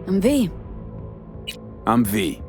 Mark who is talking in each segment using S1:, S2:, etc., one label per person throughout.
S1: I'm V.
S2: I'm V.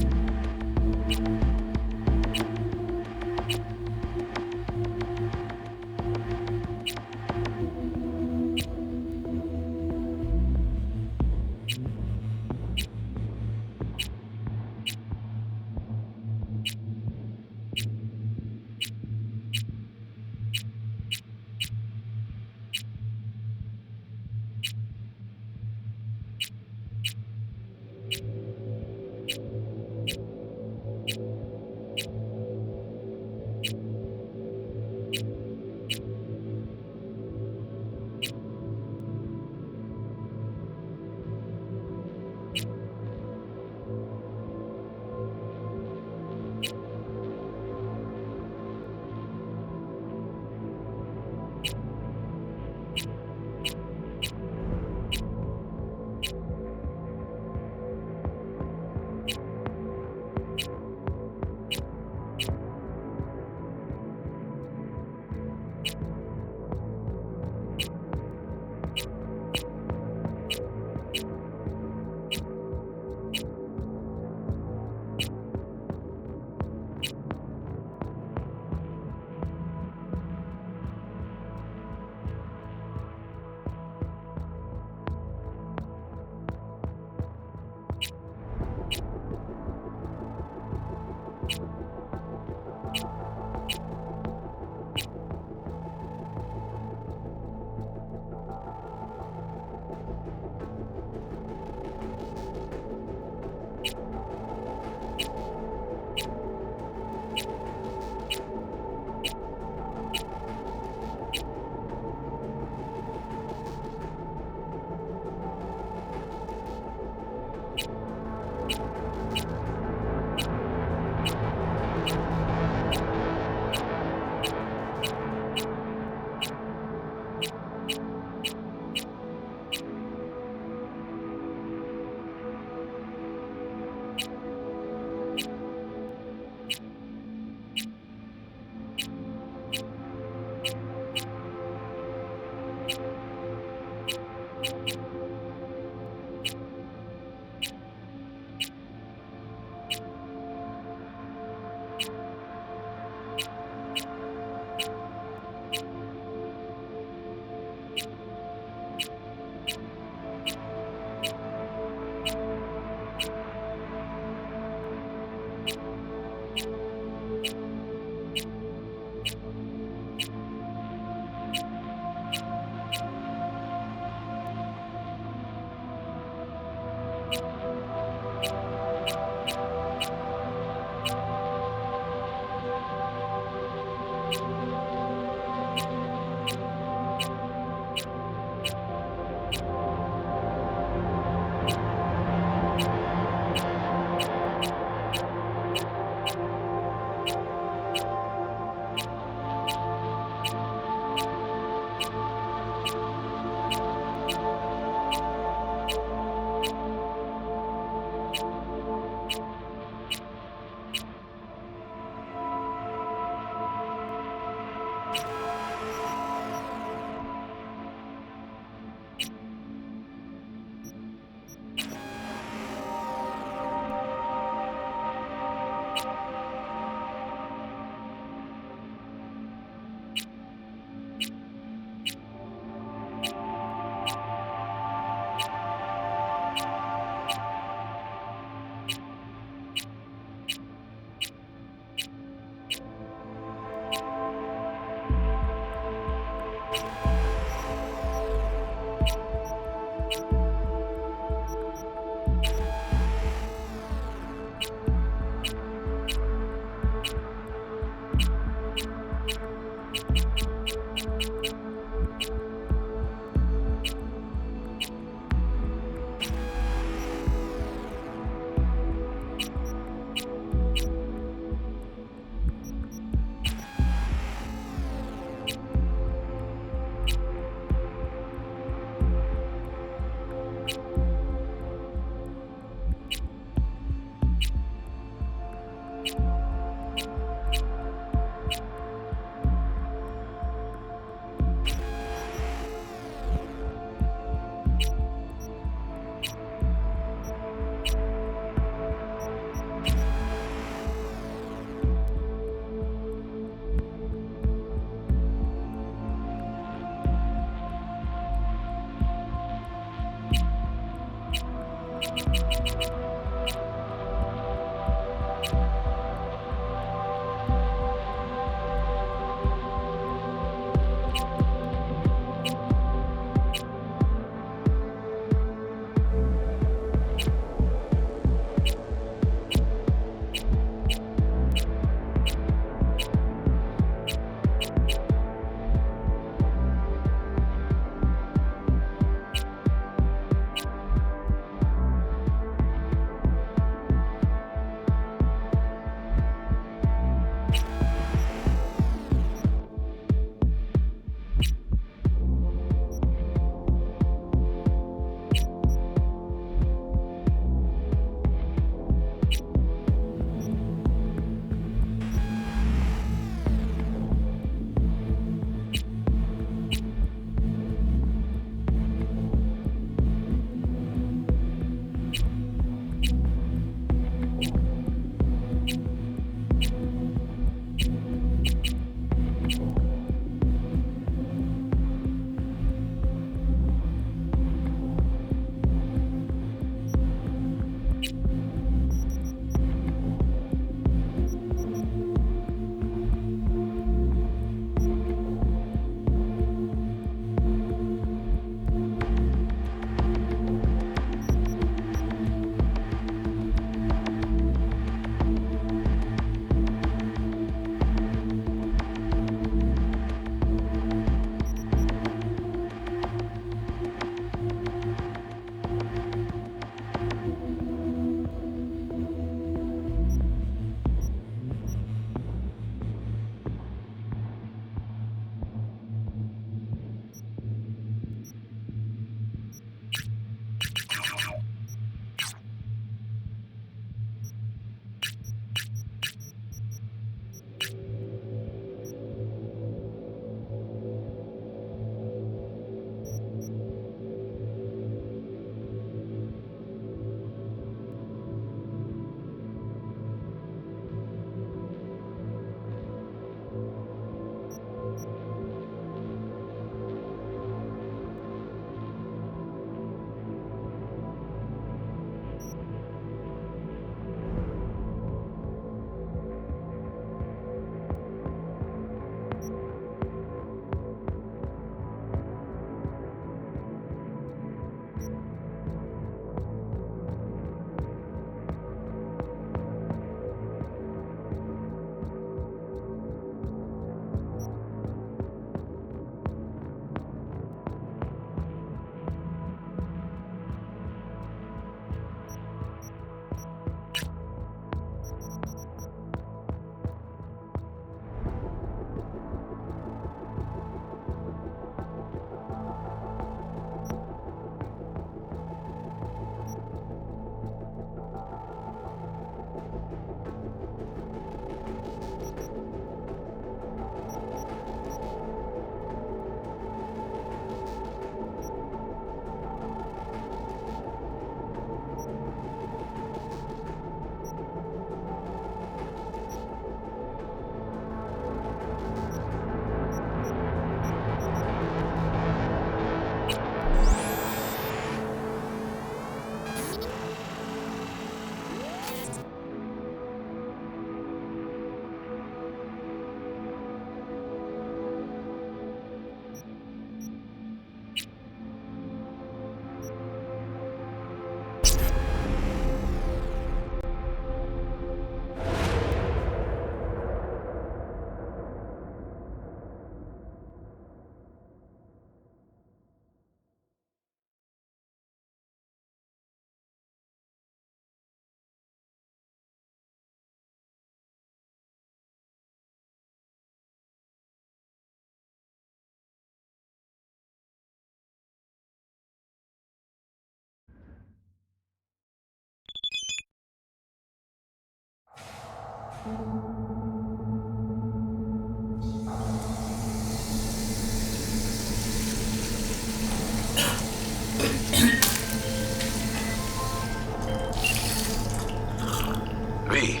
S1: V,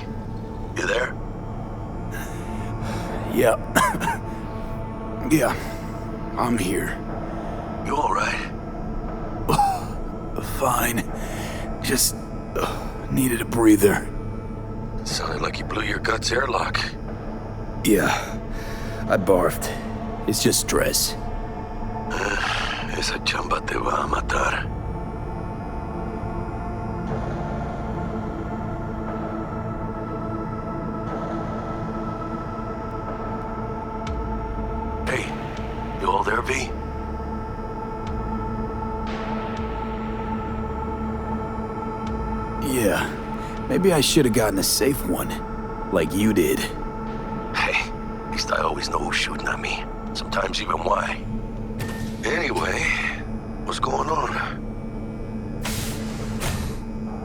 S1: you there?
S2: Yeah. Yeah, I'm here.
S1: You all right?
S2: Fine. Just needed a breather.
S1: Sounded like you blew your guts airlock.
S2: Yeah, I barfed. It's just stress.
S1: Esa chamba te va a matar. Hey, you all there, V?
S2: Yeah, maybe I should have gotten a safe one, like you did.
S1: Hey, at least I always know who's shooting at me. Sometimes even why. Anyway, what's going on?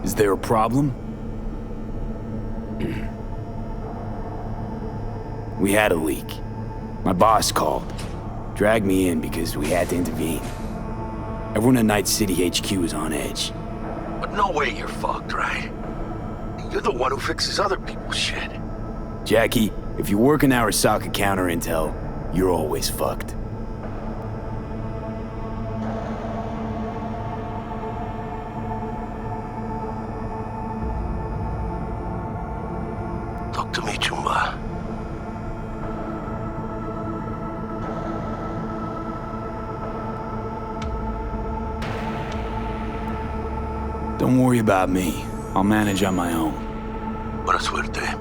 S2: Is there a problem? We had a leak. My boss called. Dragged me in because we had to intervene. Everyone at Night City HQ is on edge.
S1: But no way you're fucked, right? You're the one who fixes other people's shit.
S2: Jackie, if you work in Arasaka counter intel, you're always fucked.
S1: Talk to me, Chumba.
S2: Don't worry about me. I'll manage on my own.
S1: Buena suerte.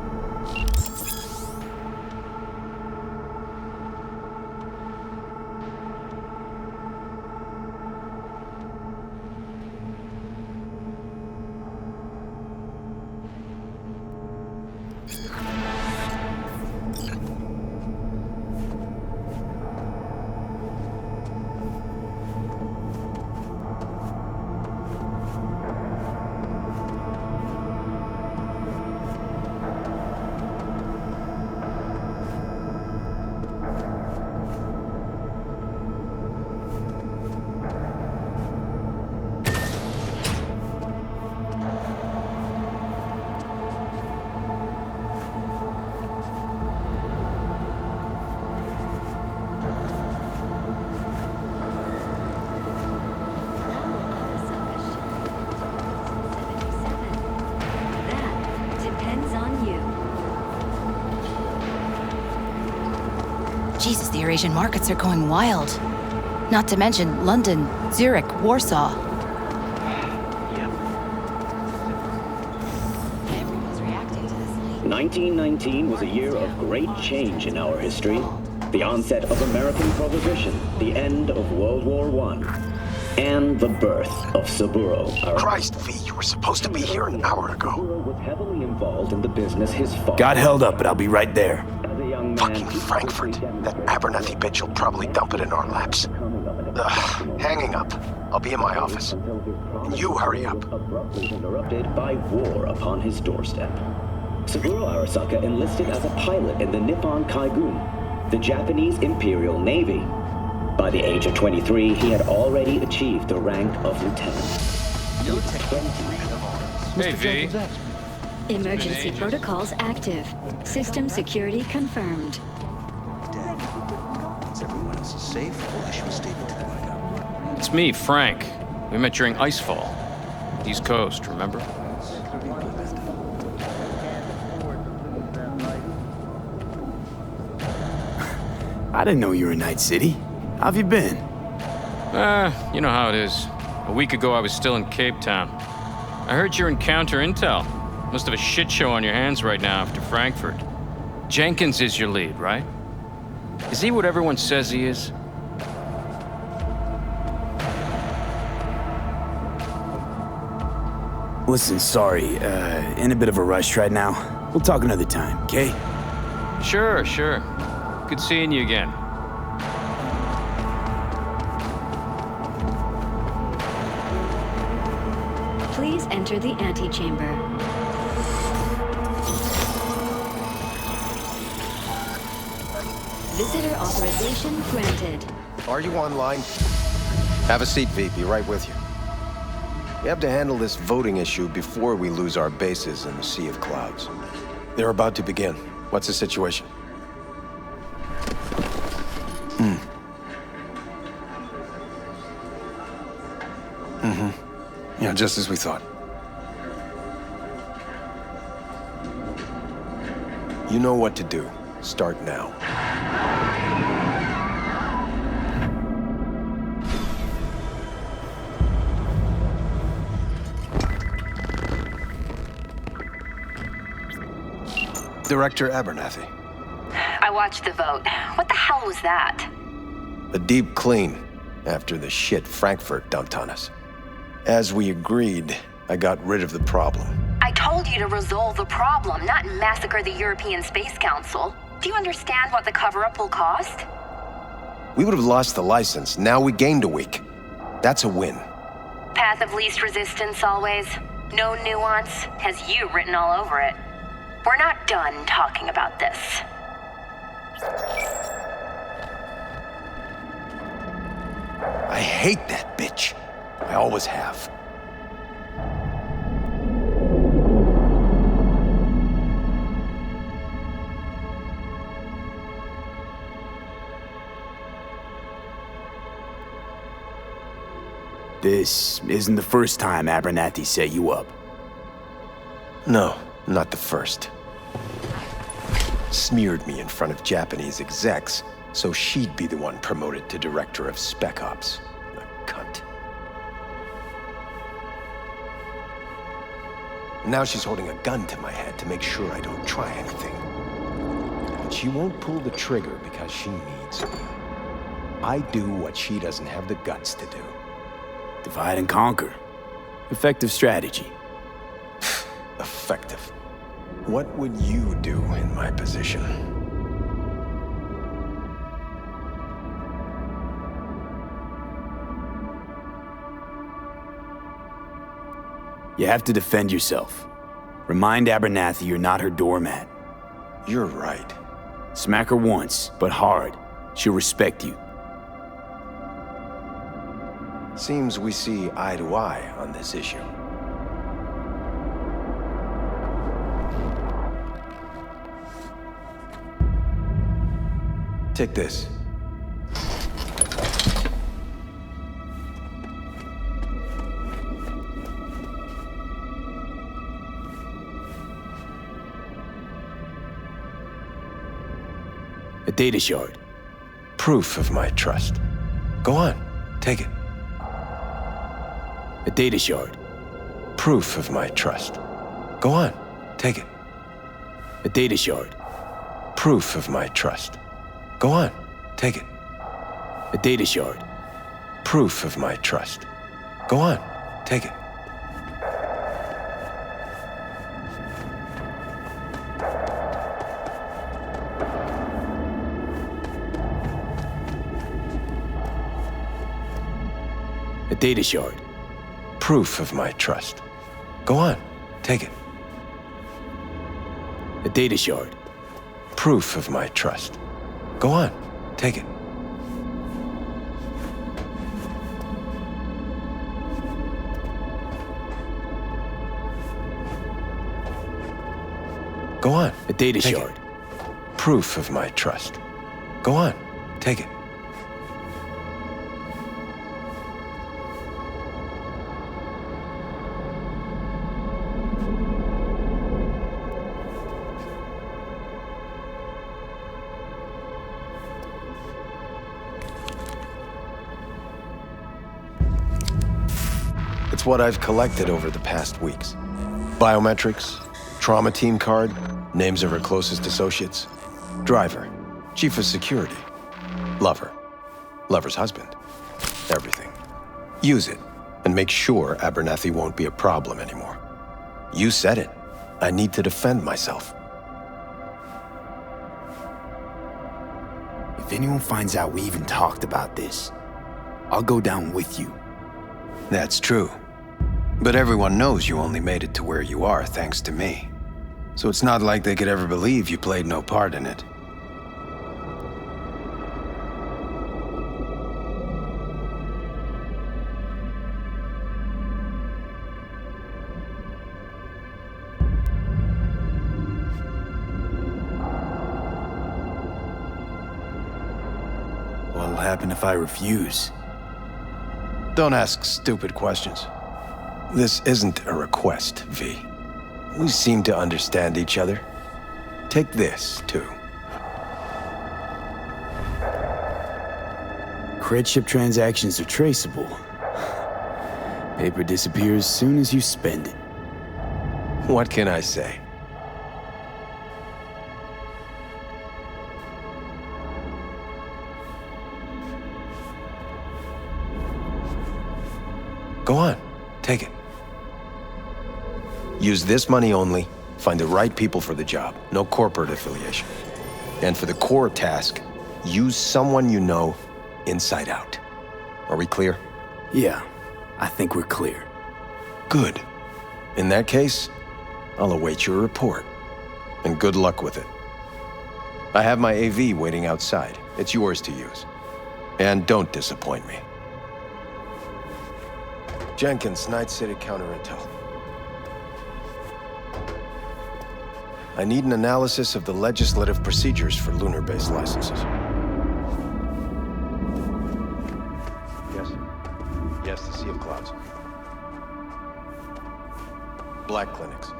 S3: Jesus, the Eurasian markets are going wild. Not to mention London, Zurich, Warsaw. Everyone's reacting to this.
S4: 1919 was a year of great change in our history. The onset of American Prohibition, the end of World War I, and the birth of Saburo.
S1: Christ, V, you were supposed to be here an hour ago.
S4: Saburo was heavily involved in the business his father.
S2: Got held up, but I'll be right there.
S1: Fucking Frankfurt. That Abernathy bitch will probably dump it in our laps. Hanging up. I'll be in my office. And you hurry up.
S4: Abruptly interrupted by war upon his doorstep. Saburo Arasaka enlisted as a pilot in the Nippon Kaigun, the Japanese Imperial Navy. By the age of 23, he had already achieved the rank of lieutenant.
S5: Hey, V.
S6: Emergency protocols active. System security confirmed.
S5: It's me, Frank. We met during Icefall. East Coast, remember?
S2: I didn't know you were in Night City. How have you been?
S5: You know how it is. A week ago, I was still in Cape Town. I heard you're in counter intel. Must have a shit show on your hands right now after Frankfurt. Jenkins is your lead, right? Is he what everyone says he is?
S2: Listen, sorry, in a bit of a rush right now. We'll talk another time, okay?
S5: Sure. Good seeing you again.
S6: Please enter the antechamber. Visitor authorization granted.
S1: Are you online? Have a seat, V. Be right with you. We have to handle this voting issue before we lose our bases in the sea of clouds. They're about to begin. What's the situation? Yeah, just as we thought. You know what to do. Start now. Director Abernathy.
S3: I watched the vote. What the hell was that?
S1: A deep clean after the shit Frankfurt dumped on us. As we agreed, I got rid of the problem.
S3: I told you to resolve the problem, not massacre the European Space Council. Do you understand what the cover-up will cost?
S1: We would have lost the license. Now we gained a week. That's a win.
S3: Path of least resistance always. No nuance. Has you written all over it. We're not done talking about this.
S1: I hate that bitch. I always have.
S2: This isn't the first time Abernathy set you up.
S1: No, not the first. Smeared me in front of Japanese execs, so she'd be the one promoted to Director of Spec Ops. The cunt. Now she's holding a gun to my head to make sure I don't try anything. But she won't pull the trigger because she needs me. I do what she doesn't have the guts to do.
S2: Divide and conquer. Effective strategy.
S1: Effective. What would you do in my position?
S2: You have to defend yourself. Remind Abernathy you're not her doormat.
S1: You're right.
S2: Smack her once, but hard. She'll respect you.
S1: Seems we see eye to eye on this issue. Take this.
S2: A data shard.
S1: Proof of my trust. Go on, take it.
S2: A data shard.
S1: Proof of my trust. Go on, take it.
S2: A data shard.
S1: Proof of my trust. Go on, take it.
S2: A data shard.
S1: Proof of my trust. Go on, take it.
S2: A data shard.
S1: Proof of my trust. Go on, take it.
S2: A data shard.
S1: Proof of my trust. Go on, take it. Go on.
S2: A data
S1: take
S2: shard.
S1: It. Proof of my trust. Go on, take it. It's what I've collected over the past weeks. Biometrics, trauma team card, names of her closest associates, driver, chief of security, lover, lover's husband, everything. Use it, and make sure Abernathy won't be a problem anymore. You said it. I need to defend myself.
S2: If anyone finds out we even talked about this, I'll go down with you.
S1: That's true. But everyone knows you only made it to where you are thanks to me. So it's not like they could ever believe you played no part in it.
S2: What'll happen if I refuse?
S1: Don't ask stupid questions. This isn't a request, V. We seem to understand each other. Take this, too.
S2: Cred ship transactions are traceable. Paper disappears as soon as you spend it.
S1: What can I say? Go on, take it. Use this money only, find the right people for the job, no corporate affiliation. And for the core task, use someone you know inside out. Are we clear?
S2: Yeah, I think we're clear.
S1: Good. In that case, I'll await your report. And good luck with it. I have my AV waiting outside. It's yours to use. And don't disappoint me. Jenkins, Night City Counter Intel. I need an analysis of the legislative procedures for lunar-based licenses. Yes. Yes, the Sea of Clouds. Black clinics,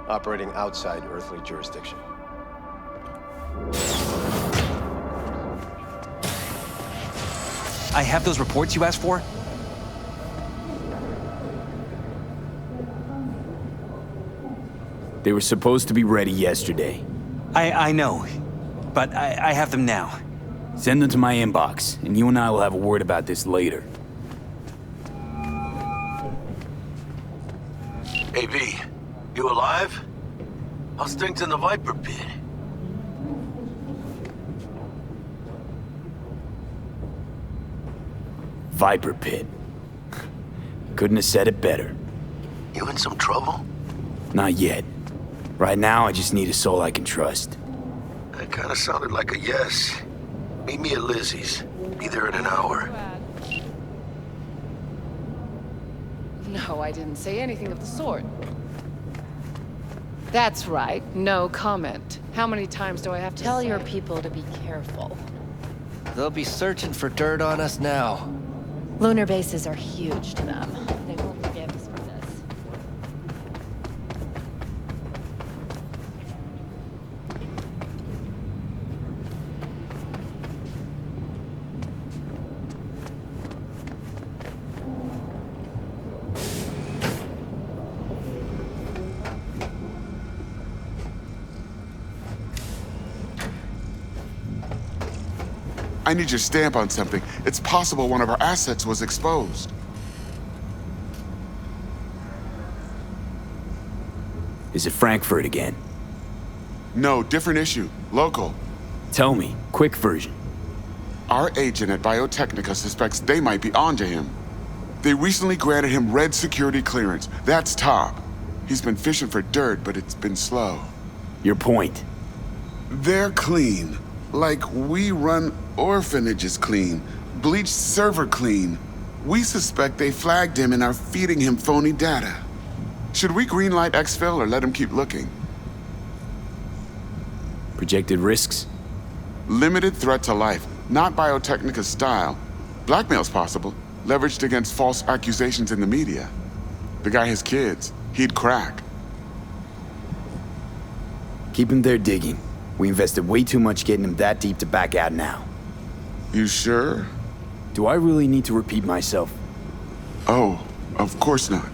S1: operating outside earthly jurisdiction.
S7: I have those reports you asked for?
S2: They were supposed to be ready yesterday.
S7: I know, but I have them now.
S2: Send them to my inbox, and you and I will have a word about this later.
S8: Hey, V, you alive? How's things in the Viper Pit?
S2: Viper Pit. Couldn't have said it better.
S8: You in some trouble?
S2: Not yet. Right now, I just need a soul I can trust.
S8: That kind of sounded like a yes. Meet me at Lizzie's. Be there in an hour.
S9: No, I didn't say anything of the sort. That's right, no comment. How many times do I have to
S6: Tell
S9: say?
S6: your people to be careful.
S10: They'll be searching for dirt on us now.
S6: Lunar bases are huge to them. They won't forgive us for this.
S11: I need your stamp on something. It's possible one of our assets was exposed.
S2: Is it Frankfurt again?
S11: No, different issue. Local.
S2: Tell me, quick version.
S11: Our agent at Biotechnica suspects they might be onto him. They recently granted him red security clearance. That's top. He's been fishing for dirt, but it's been slow.
S2: Your point.
S11: They're clean. Like we run orphanages clean. Bleached server clean. We suspect they flagged him and are feeding him phony data. Should we greenlight exfil or let him keep looking?
S2: Projected risks?
S11: Limited threat to life. Not Biotechnica's style. Blackmail's possible. Leveraged against false accusations in the media. The guy has kids. He'd crack.
S2: Keep him there digging. We invested way too much getting him that deep to back out now.
S11: You sure?
S2: Do I really need to repeat myself?
S11: Oh, of course not.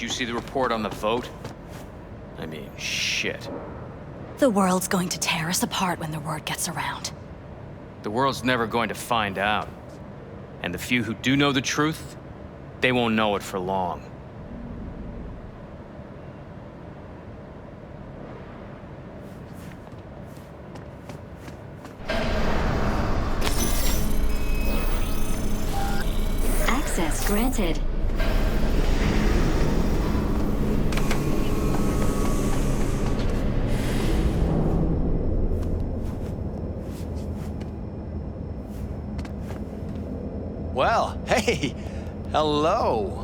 S5: Did you see the report on the vote? I mean, shit.
S6: The world's going to tear us apart when the word gets around.
S5: The world's never going to find out. And the few who do know the truth, they won't know it for long.
S12: Access granted.
S10: Well, hey, hello.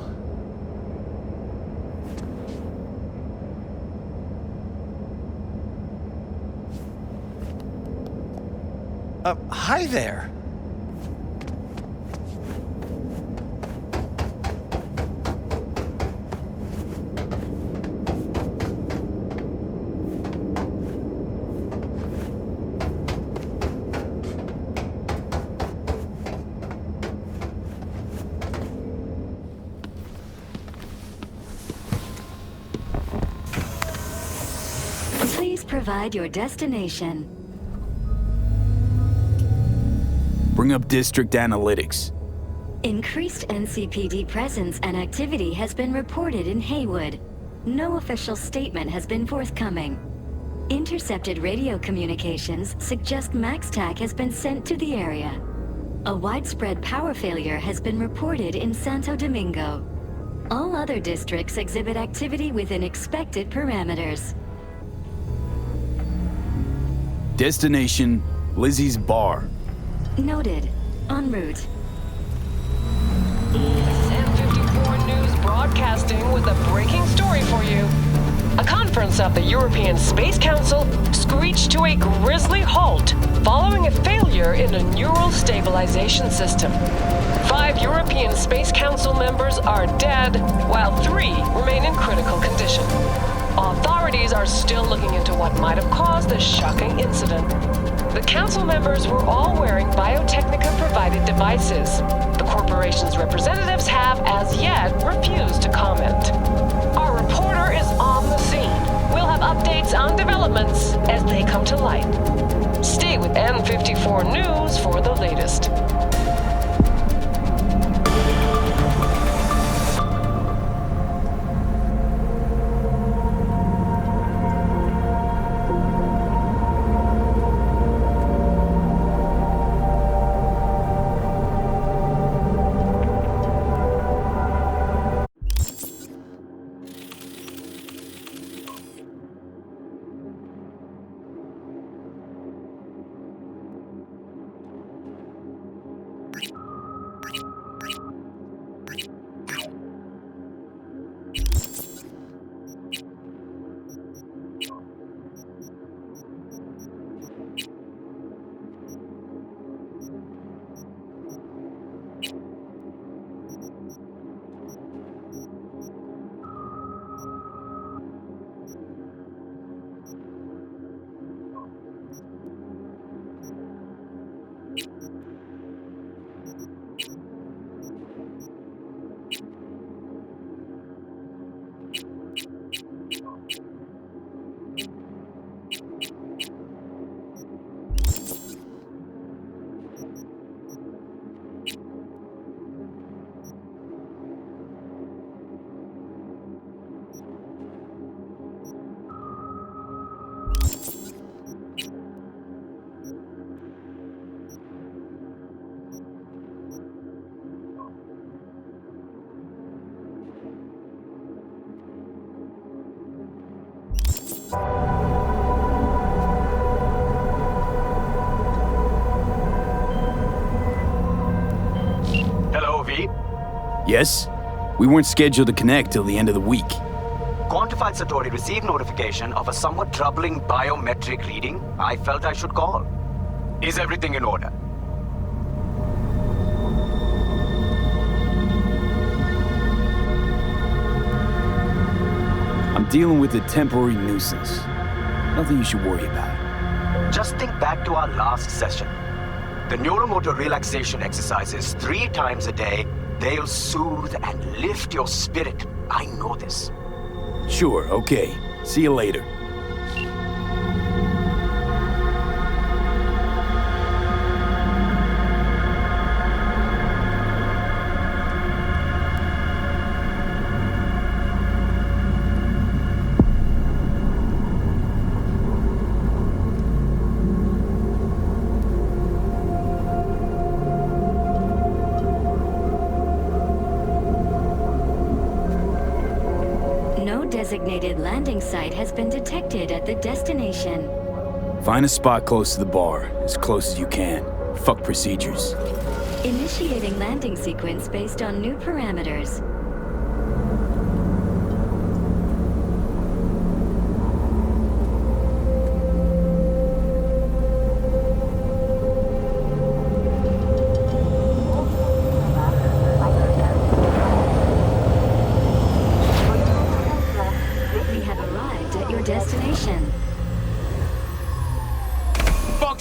S10: Hi there.
S12: Please provide your destination.
S2: Bring up district analytics.
S12: Increased NCPD presence and activity has been reported in Haywood. No official statement has been forthcoming. Intercepted radio communications suggest MaxTac has been sent to the area. A widespread power failure has been reported in Santo Domingo. All other districts exhibit activity within expected parameters.
S2: Destination, Lizzie's Bar.
S12: Noted. En route.
S9: N54 News broadcasting with a breaking story for you. A conference of the European Space Council screeched to a grisly halt following a failure in a neural stabilization system. 5 European Space Council members are dead, while 3 remain in critical condition. Authorities are still looking into what might have caused the shocking incident. The council members were all wearing Biotechnica-provided devices. The corporation's representatives have, as yet, refused to comment. Our reporter is on the scene. We'll have updates on developments as they come to light. Stay with N54 News for the latest.
S13: Hello, V.
S2: Yes? We weren't scheduled to connect till the end of the week.
S13: Quantified Satori received notification of a somewhat troubling biometric reading. I felt I should call. Is everything in order?
S2: I'm dealing with a temporary nuisance. Nothing you should worry about.
S13: Just think back to our last session. The neuromotor relaxation exercises 3 times a day, they'll soothe and lift your spirit. I know this.
S2: Sure, okay. See you later.
S12: Designated landing site has been detected at the destination.
S2: Find a spot close to the bar, as close as you can. Fuck procedures.
S12: Initiating landing sequence based on new parameters.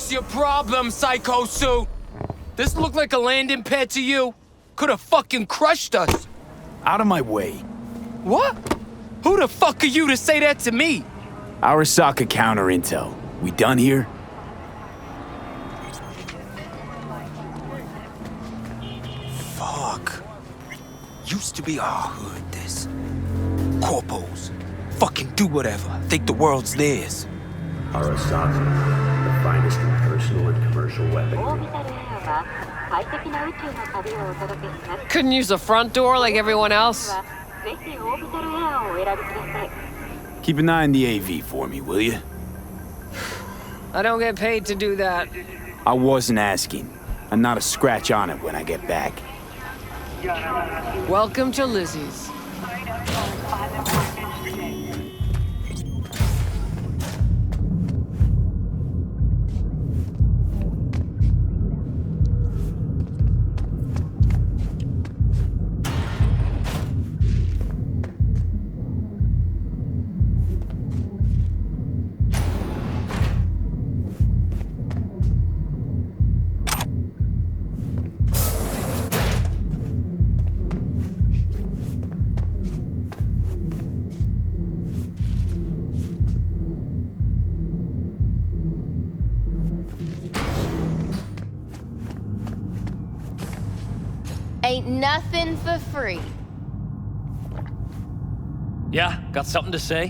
S14: Your problem, Psycho Suit? This look like a landing pad to you? Could have fucking crushed us.
S2: Out of my way.
S14: What? Who the fuck are you to say that to me?
S2: Arasaka counter intel. We done here?
S15: Fuck. Used to be our hood, this. Corpos. Fucking do whatever. Think the world's theirs.
S4: Arasaka. The finest in personal and commercial weaponry.
S9: Couldn't use the front door like everyone else?
S2: Keep an eye on the AV for me, will you?
S9: I don't get paid to do that.
S2: I wasn't asking. I'm not a scratch on it when I get back.
S9: Welcome to Lizzie's.
S16: Ain't nothing for free.
S17: Yeah, got something to say?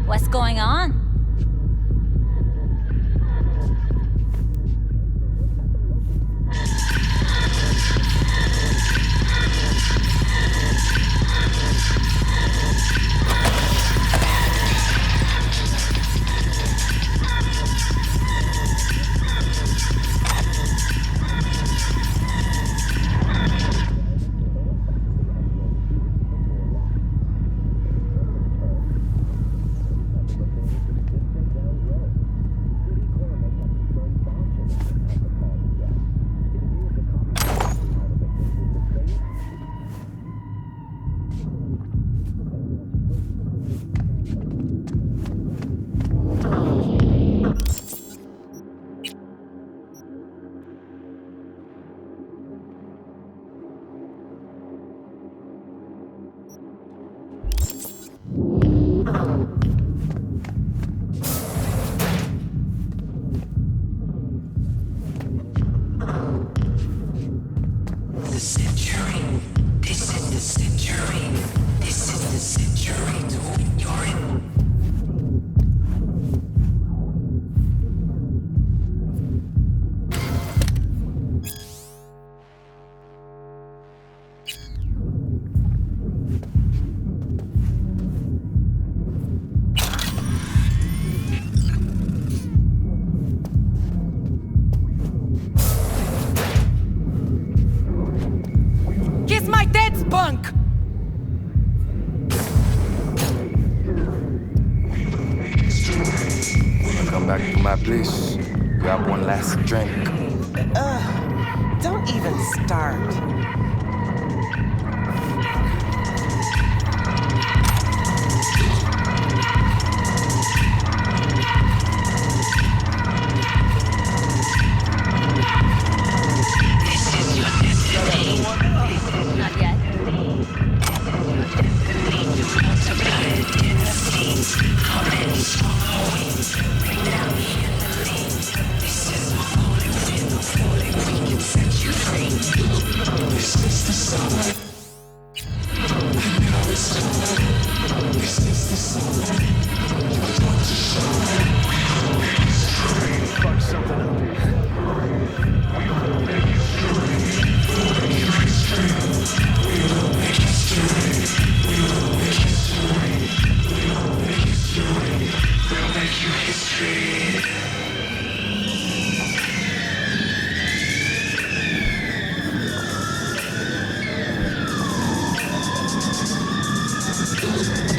S16: What's going on?
S18: Please, grab one last drink.
S19: Don't even start.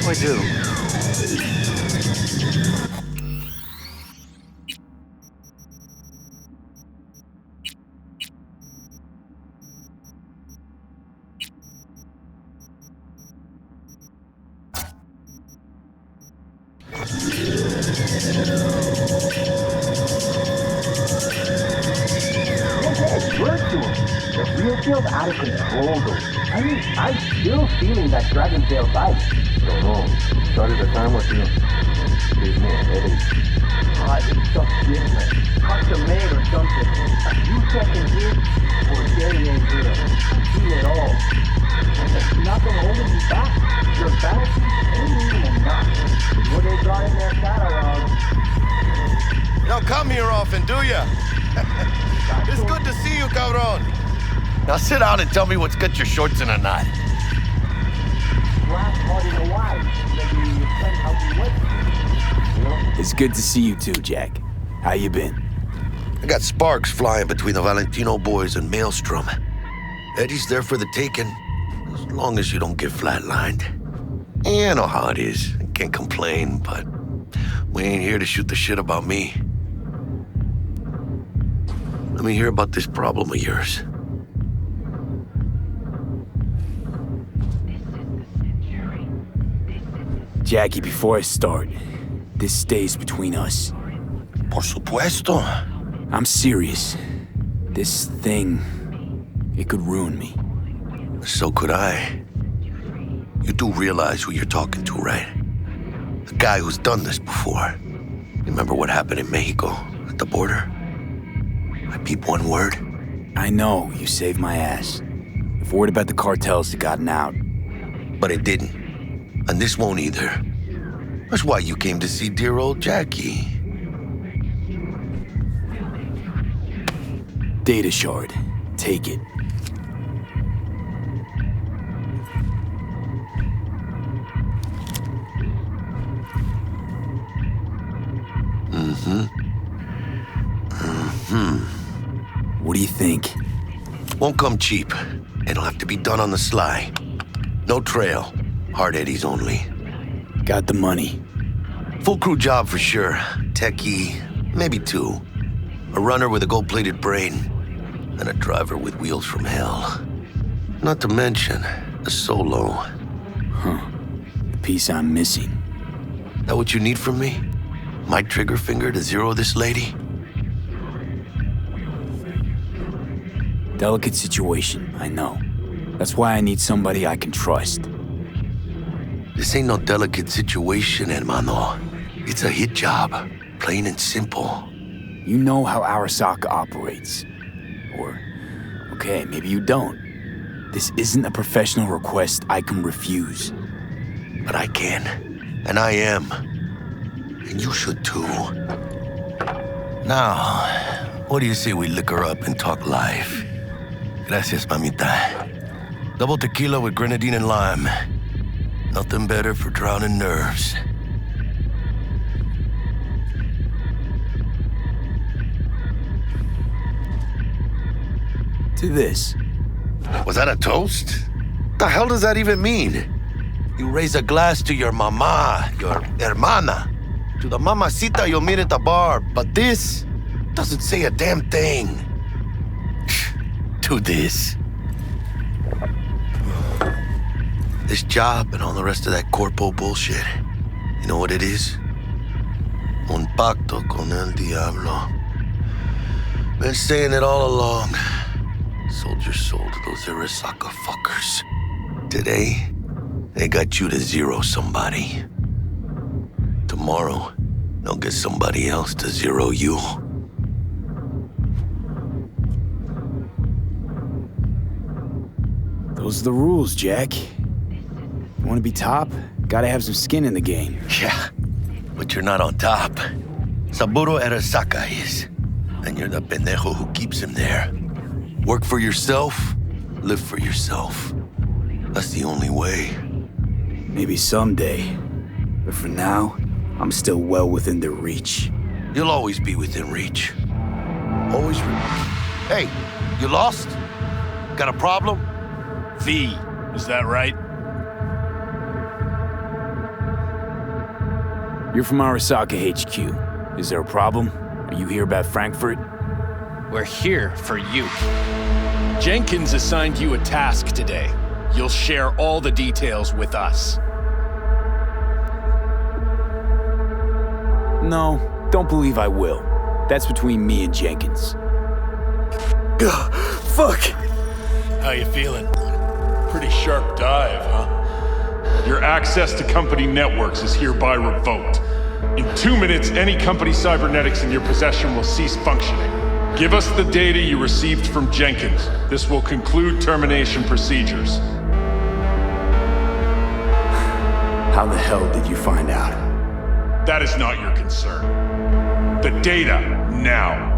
S10: What do I do?
S19: The real field's out of control, though. I mean, I'm still feeling that Dragontail bite. Don't know. Started a time or two. Gave me a headache. It's so different. Custom made or something. A few seconds here, or Jerry ain't here. Feel it all. And there's nothing holding you back. Your battlefield ain't even enough. What they got in their catalog.
S8: You don't come here often, do ya? It's good to see you, cabron. Now sit down and tell me what's got your shorts in a knot.
S2: It's good to see you too, Jack. How you been?
S8: I got sparks flying between the Valentino boys and Maelstrom. Eddie's there for the taking, as long as you don't get flatlined. Yeah, I know how it is. I can't complain, but we ain't here to shoot the shit about me. Let me hear about this problem of yours.
S2: Jackie, before I start, this stays between us.
S8: Por supuesto.
S2: I'm serious. This thing, it could ruin me.
S8: So could I. You do realize who you're talking to, right? The guy who's done this before. Remember what happened in Mexico, at the border? I peep one word.
S2: I know, you saved my ass. If word about the cartels had gotten out.
S8: But it didn't. And this won't either. That's why you came to see dear old Jackie.
S2: Data shard. Take it. What do you think?
S8: Won't come cheap. It'll have to be done on the sly. No trail. Hard eddies only.
S2: Got the money.
S8: Full crew job for sure. Techie, maybe two. A runner with a gold-plated brain. And a driver with wheels from hell. Not to mention, a solo.
S2: Huh. The piece I'm missing.
S8: That what you need from me? My trigger finger to zero this lady?
S2: Delicate situation, I know. That's why I need somebody I can trust.
S8: This ain't no delicate situation, hermano. It's a hit job, plain and simple.
S2: You know how Arasaka operates. Or, okay, maybe you don't. This isn't a professional request I can refuse.
S8: But I can, and I am. And you should too. Now, what do you say we liquor up and talk live? Gracias, mamita. Double tequila with grenadine and lime. Nothing better for drowning nerves.
S2: To this.
S8: Was that a toast? The hell does that even mean? You raise a glass to your mama, your hermana, to the mamacita you'll meet at the bar, but this doesn't say a damn thing. To this. This job and all the rest of that corpo bullshit. You know what it is? Un pacto con el diablo. Been saying it all along. Sold your soul to those Arasaka fuckers. Today, they got you to zero somebody. Tomorrow, they'll get somebody else to zero you.
S2: Those are the rules, Jack. Want to be top? Gotta have some skin in the game.
S8: Yeah, but you're not on top. Saburo Arasaka is. And you're the pendejo who keeps him there. Work for yourself, live for yourself. That's the only way.
S2: Maybe someday. But for now, I'm still well within their reach.
S8: You'll always be within reach. Always Hey, you lost? Got a problem?
S20: V, is that right?
S2: You're from Arasaka HQ. Is there a problem? Are you here about Frankfurt?
S14: We're here for you. Jenkins assigned you a task today. You'll share all the details with us.
S2: No, don't believe I will. That's between me and Jenkins.
S20: Ugh, fuck! How you feeling? Pretty sharp dive, huh?
S21: Your access to company networks is hereby revoked. In 2 minutes, any company cybernetics in your possession will cease functioning. Give us the data you received from Jenkins. This will conclude termination procedures.
S2: How the hell did you find out?
S21: That is not your concern. The data, now.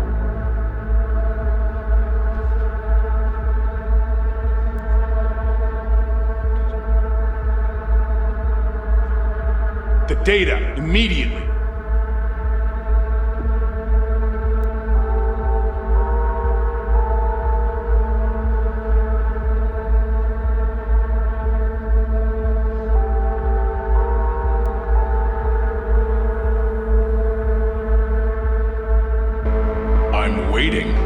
S21: The data, immediately. I'm waiting.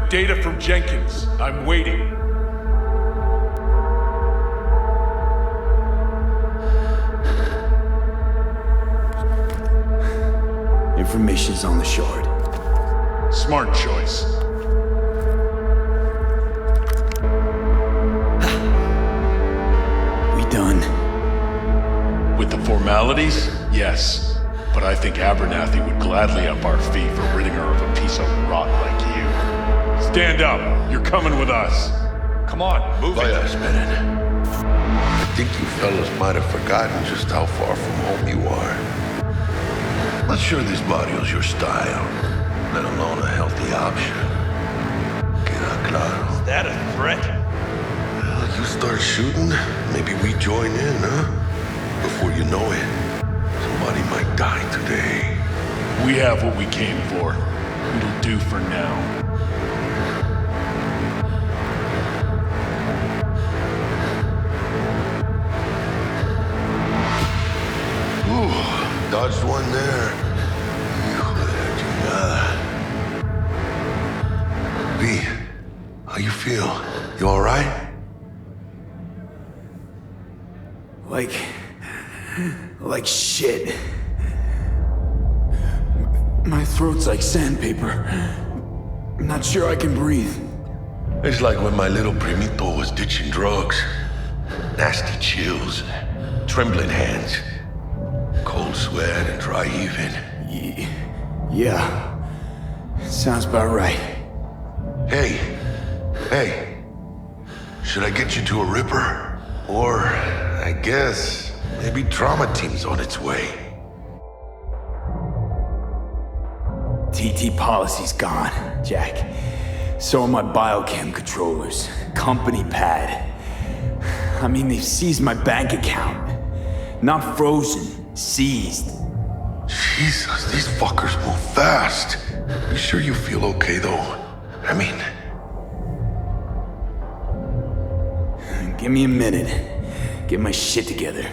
S21: Data from Jenkins. I'm waiting.
S2: Information's on the shard.
S21: Smart choice.
S2: We done?
S21: With the formalities? Yes. But I think Abernathy would gladly up our fee for ridding her of a piece of rot like you. Stand up. You're coming with us.
S20: Come on, move
S8: it. I think you fellas might have forgotten just how far from home you are. Not sure this barrio's your style, let alone a healthy option. Queda claro.
S20: Is that a threat?
S8: Well, you start shooting, maybe we join in, huh? Before you know it, somebody might die today.
S21: We have what we came for. It'll do for now.
S8: Dodged one there. V, how you feel? You all right?
S2: Like shit. My throat's like sandpaper. I'm not sure I can breathe.
S8: It's like when my little primito was ditching drugs. Nasty chills, trembling hands. Cold sweat and dry heaving.
S2: Yeah. Sounds about right.
S8: Hey. Should I get you to a Ripper? Or, I guess, maybe trauma team's on its way.
S2: TT policy's gone, Jack. So are my biochem controllers. Company pad. I mean, they've seized my bank account. Not frozen. Seized.
S8: Jesus, these fuckers move fast. You sure you feel okay, though? I mean...
S2: Give me a minute. Get my shit together.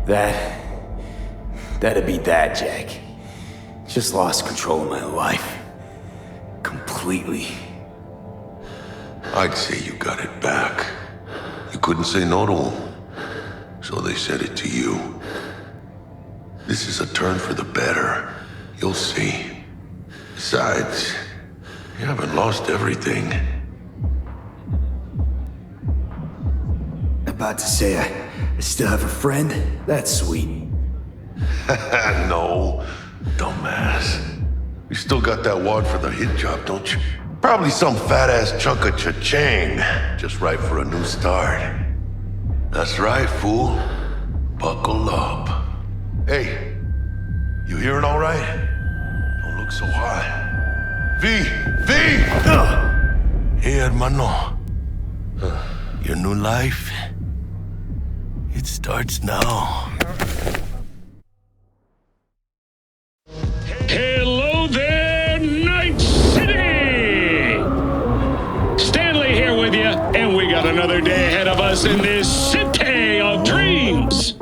S2: That'd be that, Jack. Just lost control of my life. Completely.
S8: I'd say you got it back. You couldn't say no to them, so they said it to you. This is a turn for the better. You'll see. Besides, you haven't lost everything.
S2: About to say I still have a friend? That's sweet.
S8: No, dumbass. You still got that wad for the hit job, don't you? Probably some fat-ass chunk of cha-ching, just right for a new start. That's right, fool. Buckle up. Hey, you hearing all right? Don't look so hot. V! Hey, hermano. Your new life, it starts now.
S3: Hello there, Night City! Stanley here with you, and we got another day ahead of us in this city of dreams.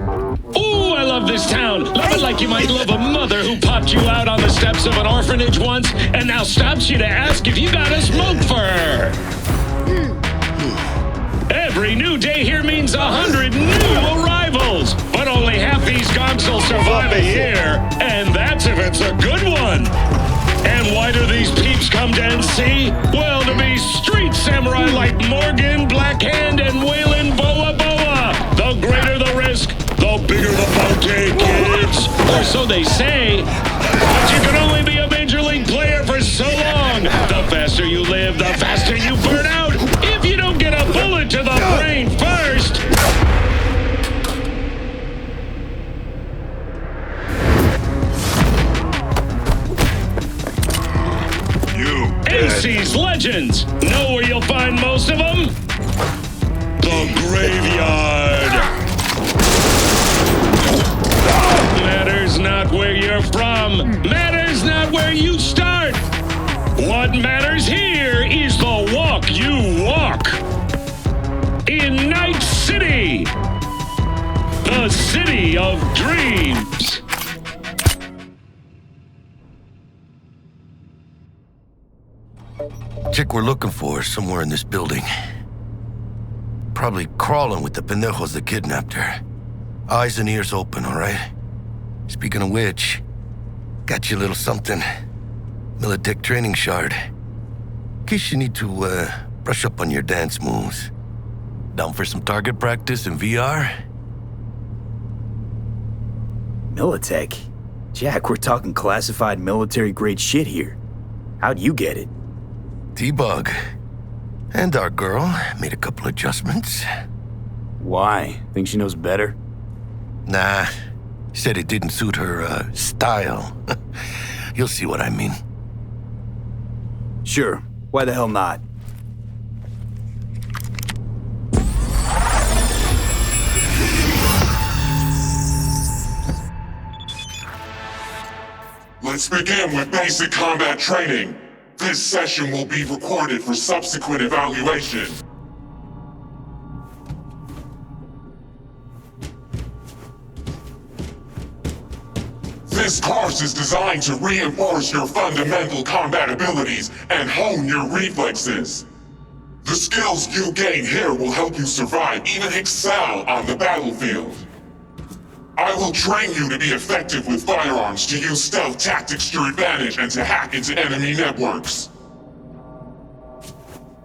S3: Ooh, I love this town. Love it like you might love a mother who popped you out on the steps of an orphanage once and now stops you to ask if you got a smoke for her. Every new day here means 100 new arrivals, but only half these gonks will survive a year, and that's if it's a good one. And why do these peeps come to NC? Well, to be street samurai like Morgan, Blackhand, and Waylon Boa Boa. The greater the risk, the bigger the bounty, kids. Or so they say. But you can only be a major league player for so long. The faster you live, the faster you burn out. If you don't get a bullet to the brain first. NC's legends. Know where you'll find most of them? The graveyard. Matters not where you're from. Matters not where you start. What matters here is the walk you walk. In Night City. The city of dreams.
S8: Chick we're looking for is somewhere in this building. Probably crawling with the pendejos that kidnapped her. Eyes and ears open, all right? Speaking of which, got you a little something. Militech training shard. In case you need to, brush up on your dance moves. Down for some target practice in VR?
S2: Militech? Jack, we're talking classified military-grade shit here. How'd you get it?
S8: T-Bug. And our girl made a couple adjustments.
S2: Why? Think she knows better?
S8: Nah. Said it didn't suit her, style. You'll see what I mean.
S2: Sure. Why the hell not?
S22: Let's begin with basic combat training. This session will be recorded for subsequent evaluation. This course is designed to reinforce your fundamental combat abilities and hone your reflexes. The skills you gain here will help you survive, even excel on the battlefield. I will train you to be effective with firearms, to use stealth tactics to your advantage, and to hack into enemy networks.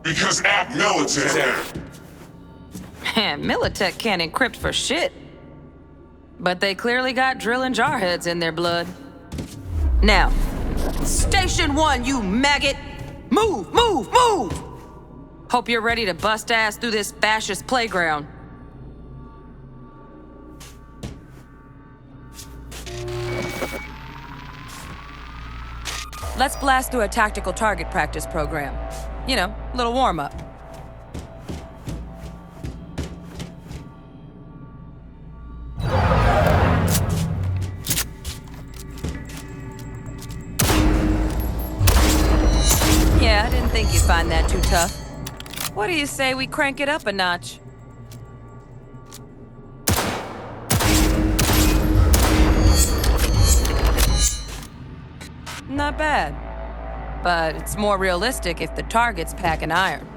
S22: Because at Militech...
S23: Man, Militech can't encrypt for shit. But they clearly got drill and jar heads in their blood. Now, Station 1, you maggot! Move, move, move! Hope you're ready to bust ass through this fascist playground. Let's blast through a tactical target practice program. You know, a little warm-up. Yeah, I didn't think you'd find that too tough. What do you say we crank it up a notch? Not bad. But it's more realistic if the target's packing iron.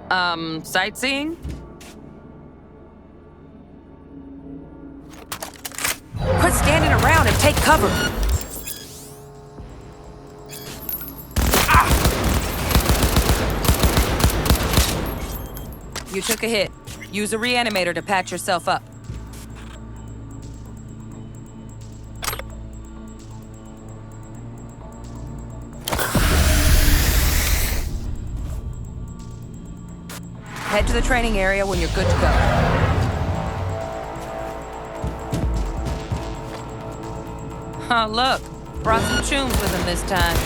S23: Sightseeing? Quit standing around and take cover! You took a hit. Use a reanimator to patch yourself up. Head to the training area when you're good to go. Oh, look. Brought some chooms with him this time.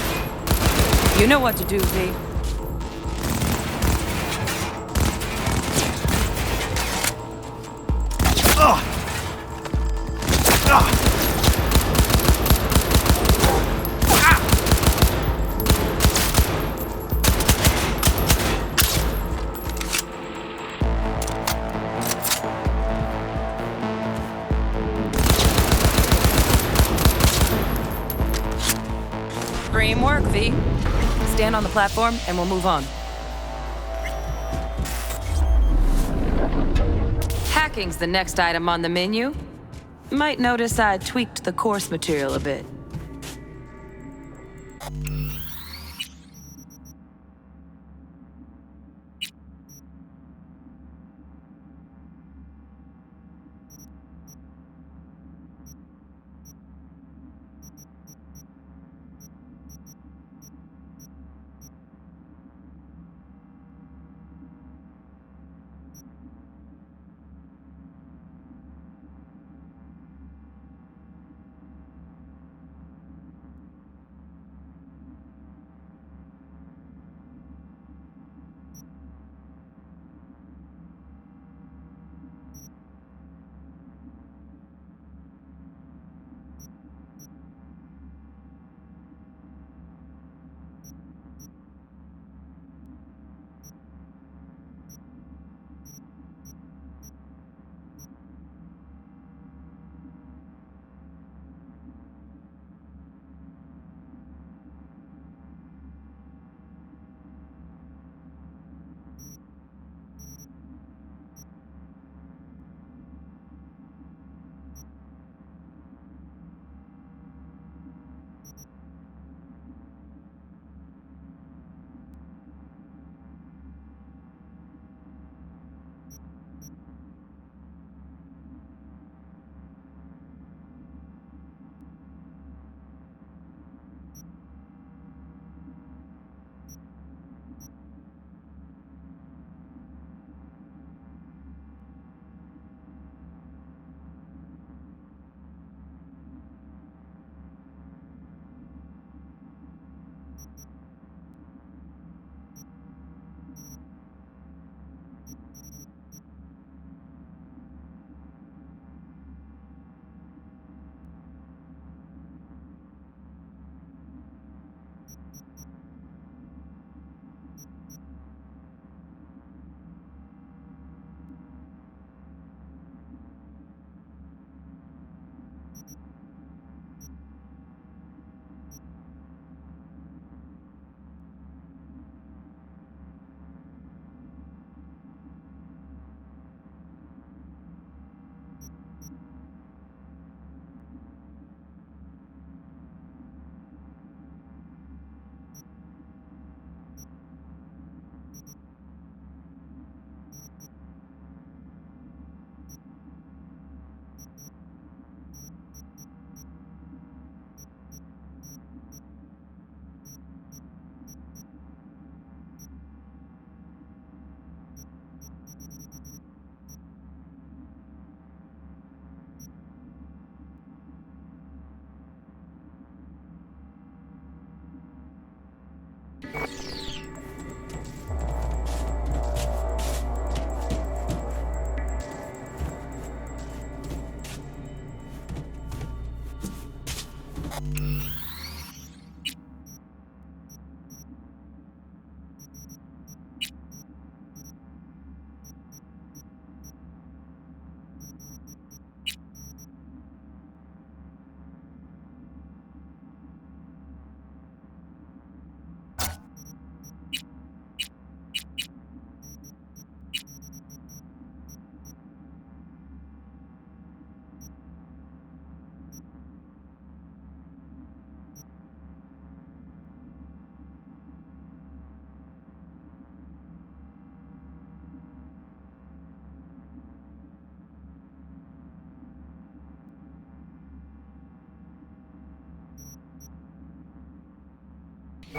S23: You know what to do, V. Dream work, V. Stand on the platform and we'll move on. Hacking's the next item on the menu. Might notice I tweaked the course material a bit.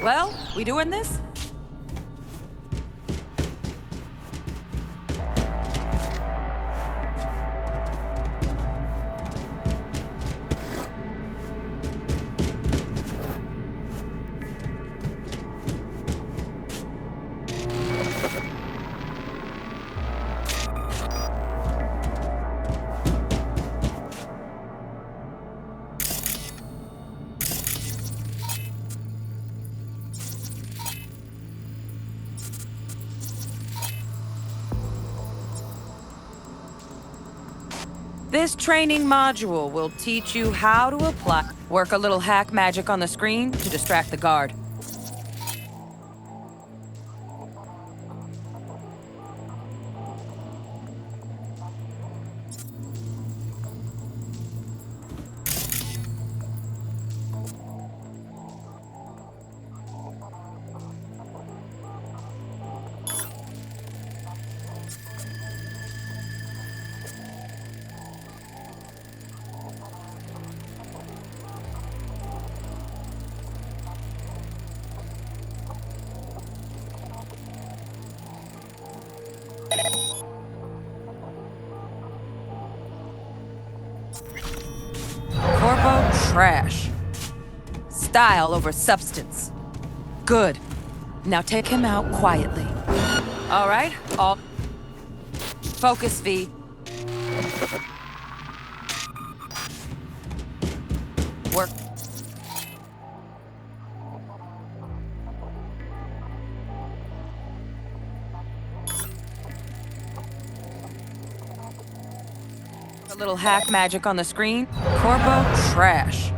S23: Well, we doing this? This training module will teach you how to apply. Work a little hack magic on the screen to distract the guard. Corpo trash. Style over substance. Good. Now take him out quietly. All right, all... Focus, V. Work. A little hack magic on the screen. Corpo trash.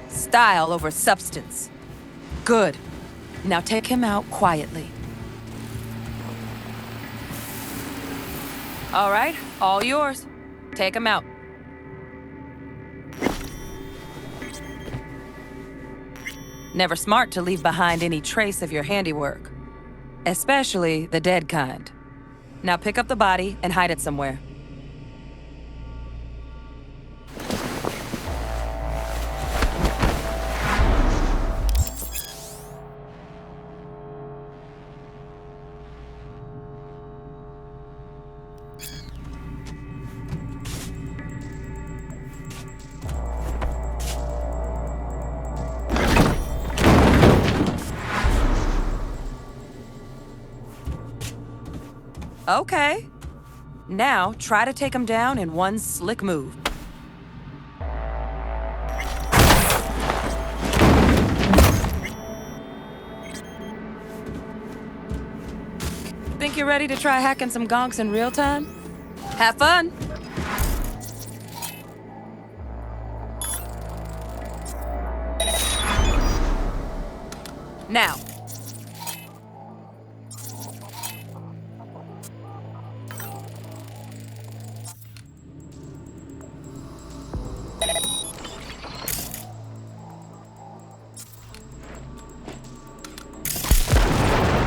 S23: Style over substance. Good. Now take him out quietly. All right, all yours. Take him out. Never smart to leave behind any trace of your handiwork. Especially the dead kind. Now pick up the body and hide it somewhere. Okay. Now, try to take him down in one slick move. Think you're ready to try hacking some gonks in real time? Have fun! Now.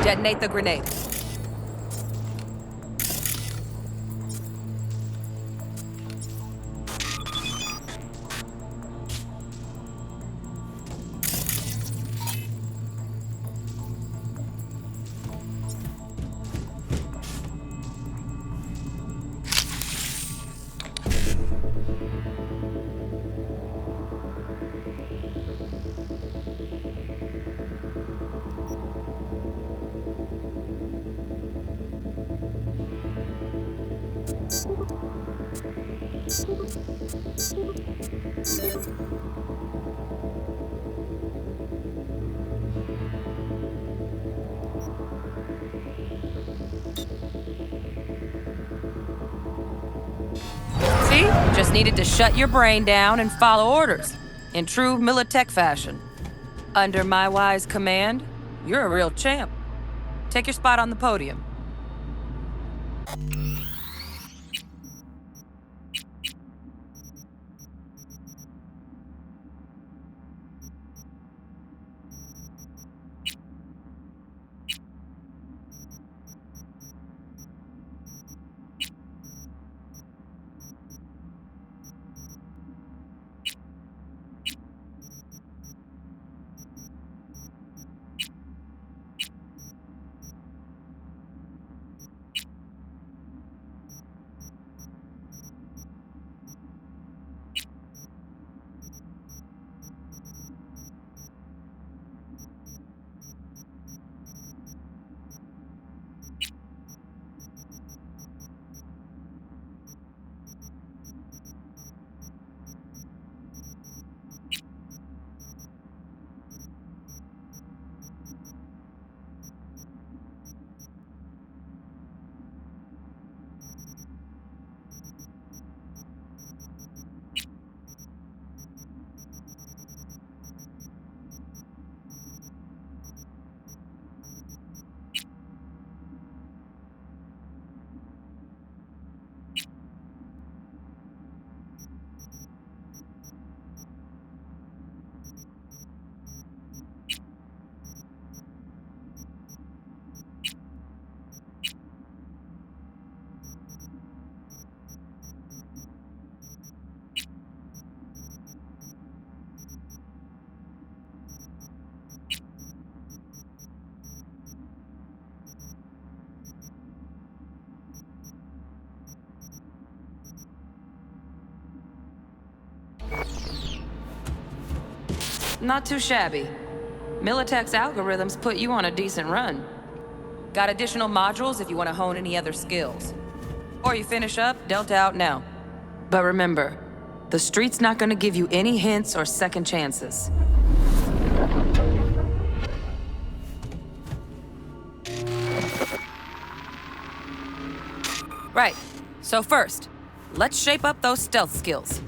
S23: Detonate the grenade. See? Just needed to shut your brain down and follow orders, in true Militech fashion. Under my wise command, you're a real champ. Take your spot on the podium. Not too shabby. Militech's algorithms put you on a decent run. Got additional modules if you want to hone any other skills. Or you finish up, Delta out now. But remember, the street's not gonna give you any hints or second chances. Right, so first, let's shape up those stealth skills.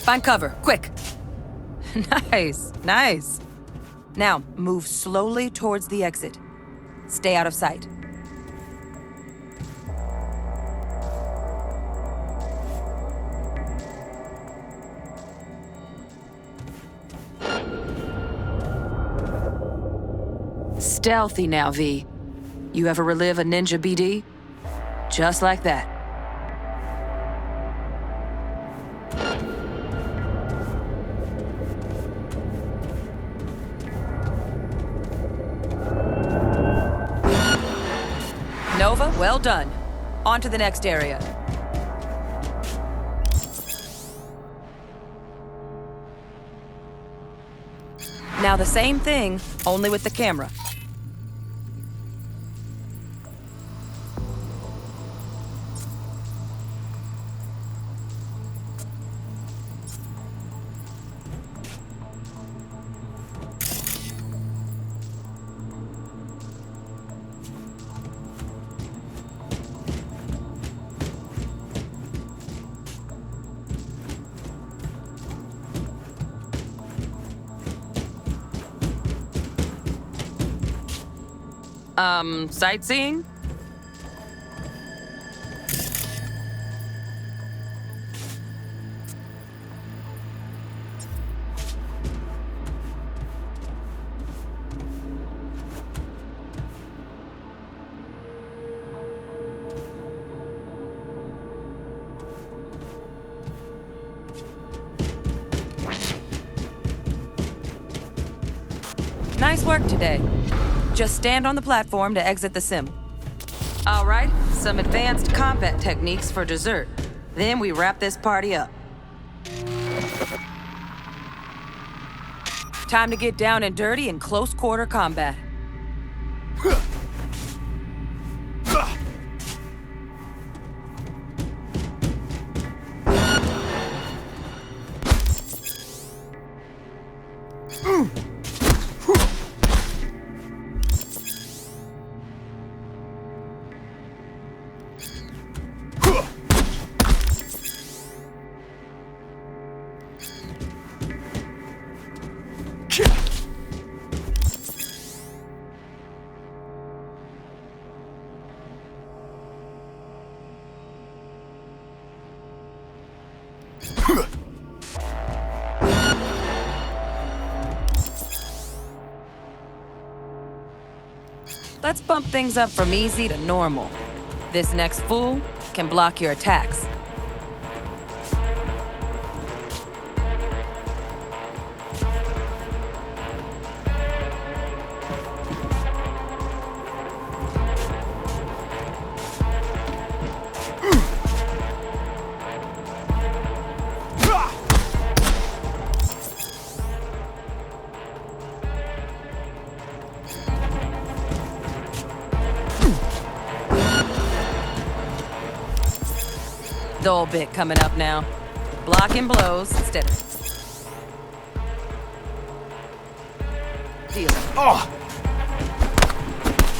S23: Find cover, quick. Nice, nice. Now, move slowly towards the exit. Stay out of sight. Stealthy now, V. You ever relive a ninja BD? Just like that. Nova, well done. On to the next area. Now the same thing, only with the camera. Sightseeing? Nice work today. Just stand on the platform to exit the sim. All right, some advanced combat techniques for dessert. Then we wrap this party up. Time to get down and dirty in close quarter combat. Let's bump things up from easy to normal. This next fool can block your attacks. Dull bit coming up now. Blocking blows instead of... Deal.
S2: Oh!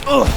S2: Ugh!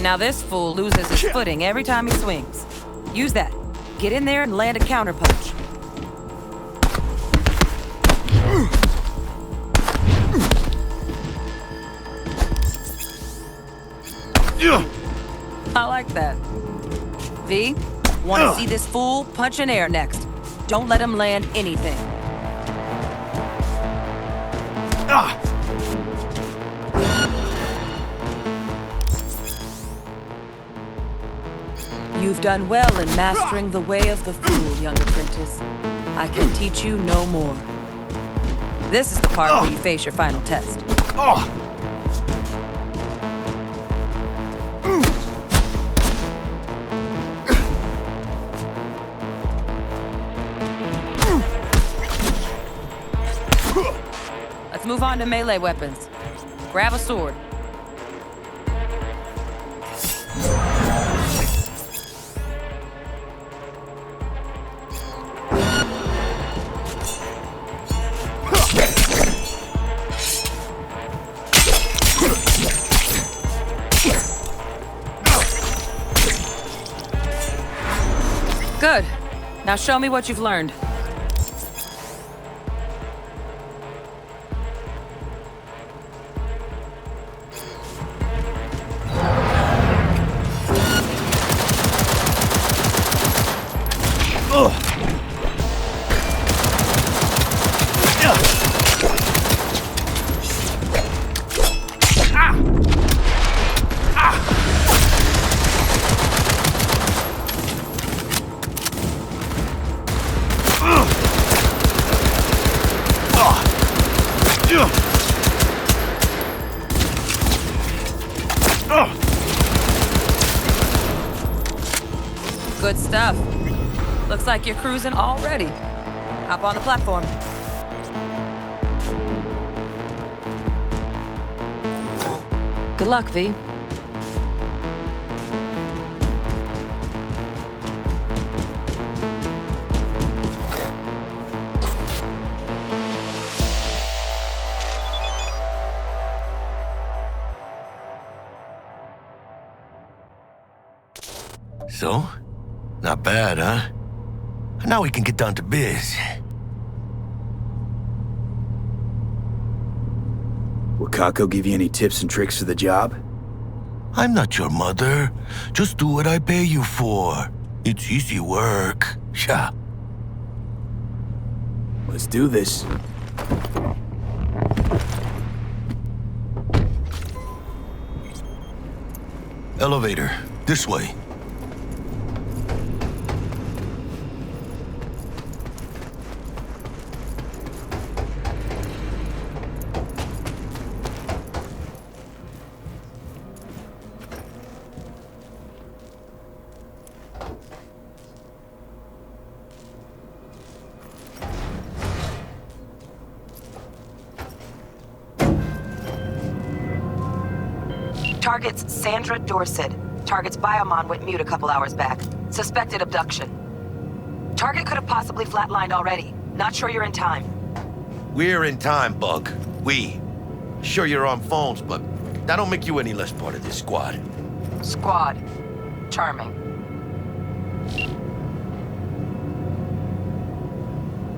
S23: Now this fool loses his footing every time he swings. Use that. Get in there and land a counterpunch. I like that. V, want to see this fool punch in air next. Don't let him land anything. You've done well in mastering the way of the fool, young apprentice. I can teach you no more. This is the part where you face your final test. Let's move on to melee weapons. Grab a sword. Good. Now show me what you've learned. Good stuff. Looks like you're cruising already. Hop on the platform. Good luck, V.
S8: So? Not bad, huh? Now we can get down to biz.
S2: Will Kako give you any tips and tricks for the job?
S8: I'm not your mother. Just do what I pay you for. It's easy work. Sha.
S2: Let's do this.
S8: Elevator. This way.
S23: Target's Sandra Dorset. Target's biomon went mute a couple hours back. Suspected abduction. Target could have possibly flatlined already. Not sure you're in time.
S8: We're in time, Bug. We. Sure you're on phones, but that don't make you any less part of this squad.
S23: Squad. Charming.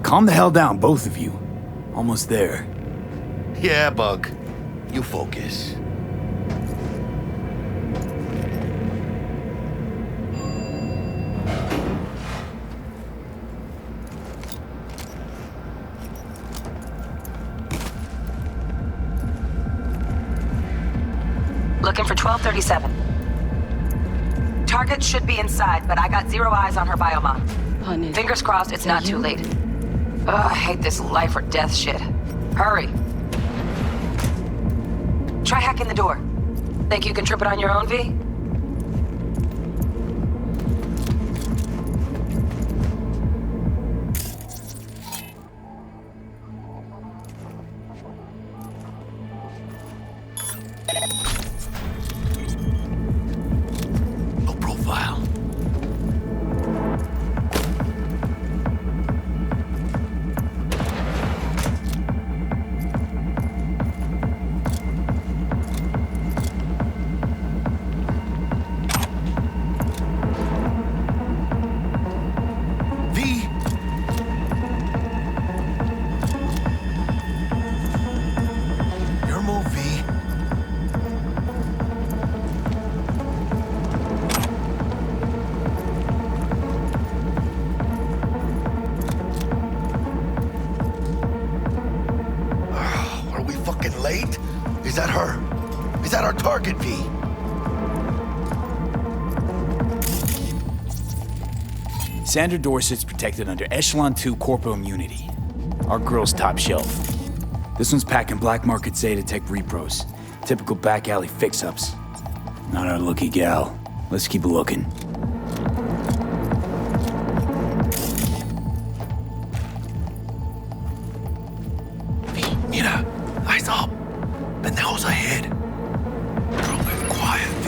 S2: Calm the hell down, both of you. Almost there.
S8: Yeah, Bug. You focus.
S23: Looking for 1237. Target should be inside, but I got 0 eyes on her biomon. Fingers crossed it's not too late. Ugh, I hate this life or death shit. Hurry. Try hacking the door. Think you can trip it on your own, V?
S8: No profile. Late? Is that her? Is that our target, V?
S2: Sandra Dorset's protected under Echelon 2 Corpo Immunity. Our girl's top shelf. This one's packing black market Zeta Tech repros. Typical back alley fix-ups. Not our lucky gal. Let's keep looking.
S8: Mira, eyes up. Pendejos ahead. Real quiet, V.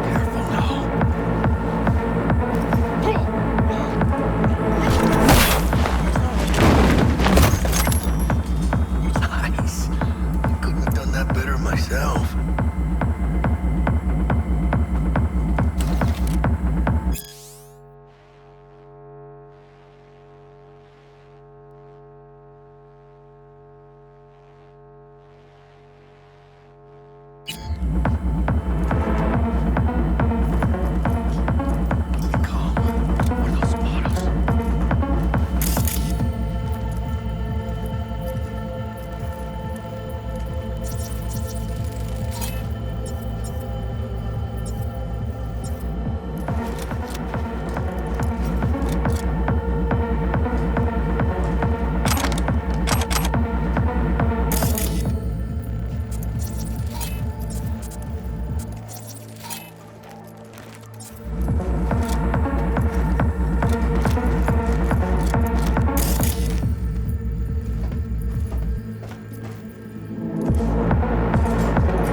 S8: Careful now. Nice. Couldn't have done that better myself.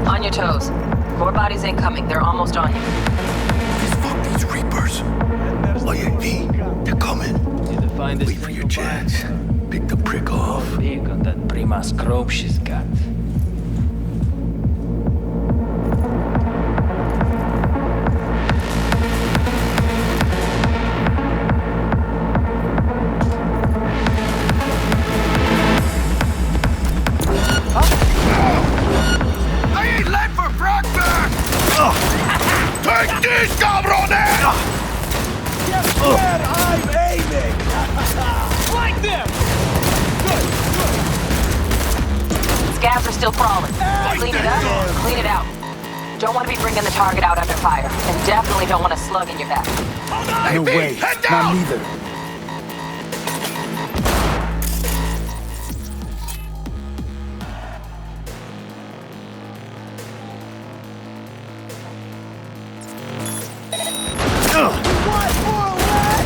S23: On your toes. More bodies incoming. They're almost on you.
S8: Fuck these Reapers. Oh yeah, V, they're coming. Wait for your chance. Pick the prick off.
S17: Big on that prima scrope she's got.
S8: Take this, cabrones!
S19: Guess where I'm aiming!
S14: Like them!
S23: Scabs are still crawling. Clean it up, clean it out. Don't want to be bringing the target out under fire. And definitely don't want a slug in your back.
S2: No way. Not neither.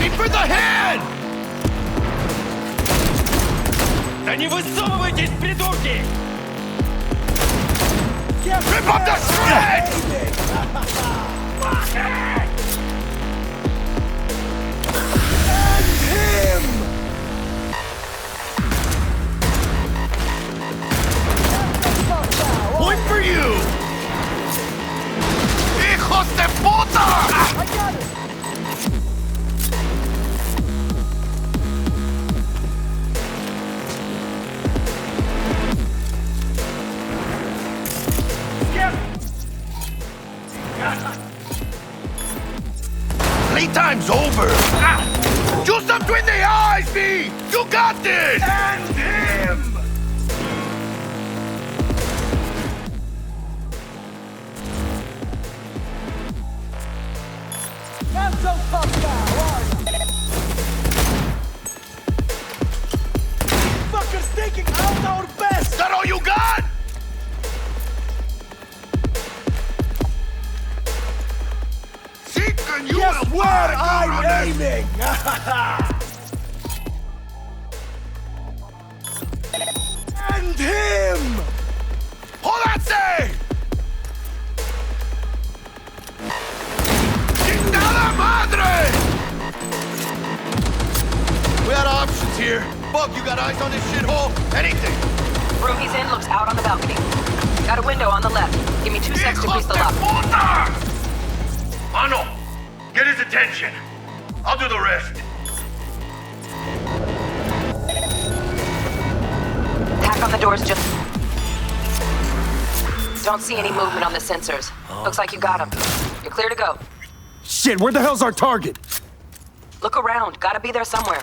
S8: Aim for the head!
S1: Да не высовывайтесь, придурки!
S8: Rip up the shreds!
S1: Fuck it!
S8: And him! Point for you! Hijos de puta!
S1: I got it!
S8: Playtime's over! Do something in the eyes, V! You got this! And him!
S1: Not so tough now, are you? Fuckers taking out our best!
S8: Is that all you got? Seek and you
S1: Guess
S8: will
S1: where
S8: find
S1: I'm aiming! And him!
S8: ¡Jódanse! ¡Chingada madre! We had options here. Buck, you got eyes on this shithole? Anything?
S23: Room he's in looks out on the balcony. Got a window on the left. Give me 2 seconds to piece the lock.
S8: Mano, get his attention. I'll do the rest.
S23: Pack on the doors just... Don't see any movement on the sensors. Looks like you got them. You're clear to go.
S1: Shit, where the hell's our target?
S23: Look around. Gotta be there somewhere.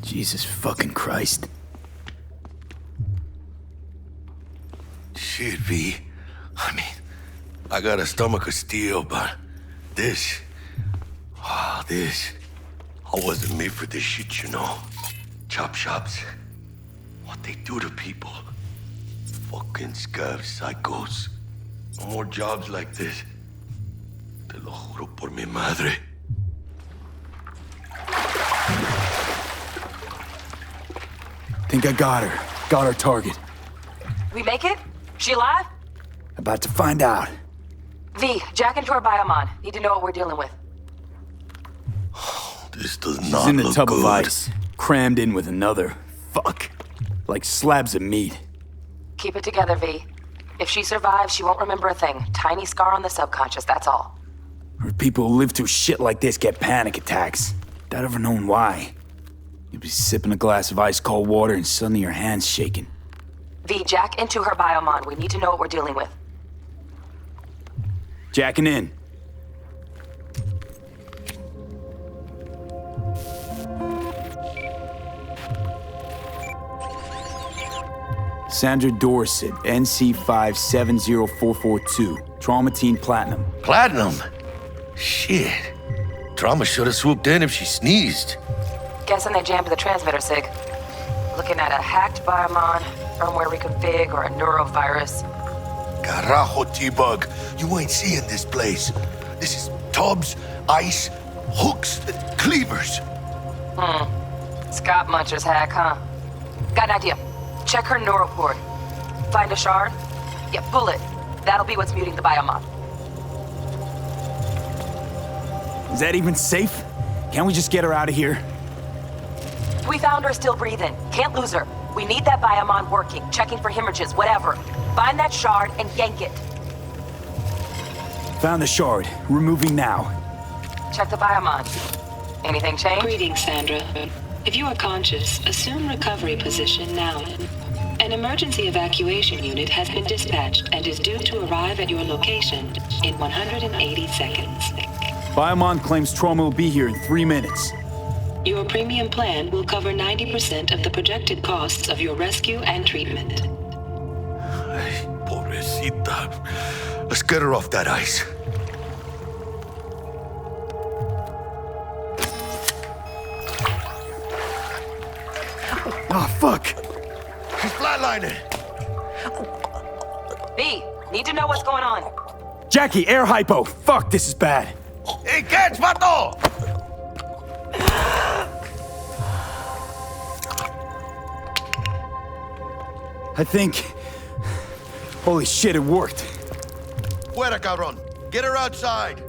S2: Jesus fucking Christ.
S8: Shit, V. I mean, I got a stomach of steel, but this... Wow, this... I wasn't made for this shit, you know? Chop shops. What they do to people. Fucking scav psychos. No more jobs like this. Te lo juro por mi madre.
S2: Think I got her. Got our target.
S23: We make it? She alive?
S2: About to find out.
S23: V, jack into her biomon. Need to know what we're dealing with.
S8: This does
S2: She's
S8: not
S2: in a
S8: look
S2: tub
S8: good.
S2: of ice, crammed in with another. Fuck. Like slabs of meat.
S23: Keep it together, V. If she survives, she won't remember a thing. Tiny scar on the subconscious, that's all.
S2: Or people who live through shit like this get panic attacks. Without ever knowing why. You'd be sipping a glass of ice-cold water and suddenly your hand's shaking.
S23: V, jack into her biomon. We need to know what we're dealing with.
S2: Jacking in. Sandra Dorset, NC570442. Traumatine Platinum.
S8: Platinum? Shit. Trauma should have swooped in if she sneezed.
S23: Guessing they jammed the transmitter, Sig. Looking at a hacked biomon, firmware reconfig, or a neurovirus.
S8: Carajo, T-Bug. You ain't seeing this place. This is tubs, ice, hooks, cleavers.
S23: Scott Muncher's hack, huh? Got an idea. Check her neuroport. Find a shard? Yeah, pull it. That'll be what's muting the biomon.
S2: Is that even safe? Can't we just get her out of here?
S23: We found her still breathing. Can't lose her. We need that biomon working, checking for hemorrhages, whatever. Find that shard and yank it.
S2: Found the shard. Removing now.
S23: Check the biomon. Anything change?
S6: Greetings, Sandra. If you are conscious, assume recovery position now. An emergency evacuation unit has been dispatched and is due to arrive at your location in 180 seconds.
S2: Biomon claims trauma will be here in 3 minutes.
S6: Your premium plan will cover 90% of the projected costs of your rescue and treatment.
S8: Ay, pobrecita. Let's get her off that ice.
S2: Oh, fuck.
S8: She's flatlining.
S23: V, need to know what's going on.
S2: Jackie, air hypo. Fuck, this is bad.
S8: Hey, catch, vato!
S2: I think... Holy shit, it worked.
S8: Fuera, cabrón. Get her outside.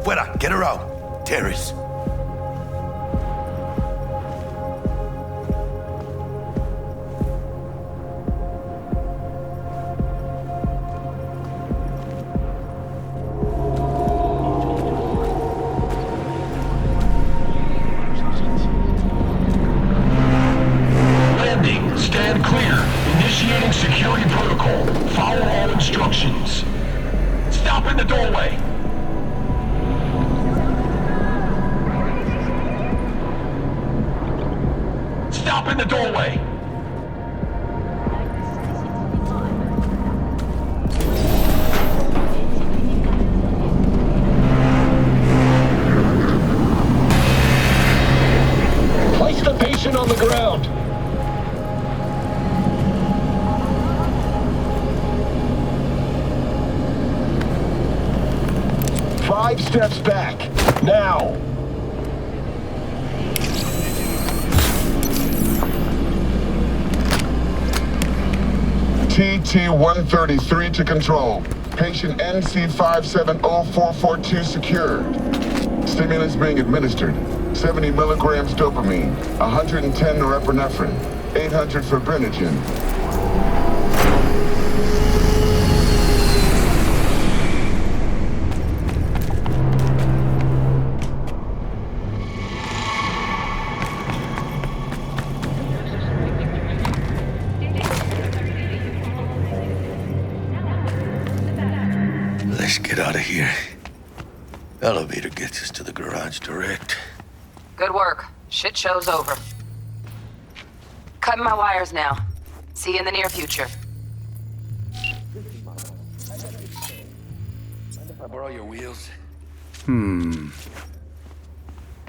S8: Fuera, get her out. Terrace.
S3: Landing. Stand clear. Initiating security protocol. Follow all instructions. Stop in the doorway. Stop in the doorway. Place the patient on the ground. Five steps back. Now.
S7: TT-133 to control. Patient NC570442 secured. Stimulants being administered. 70 milligrams dopamine, 110 norepinephrine, 800 fibrinogen.
S8: Let's get out of here. Elevator gets us to the garage direct.
S23: Good work. Shit show's over. Cutting my wires now. See you in the near future.
S8: I borrow your wheels?
S2: I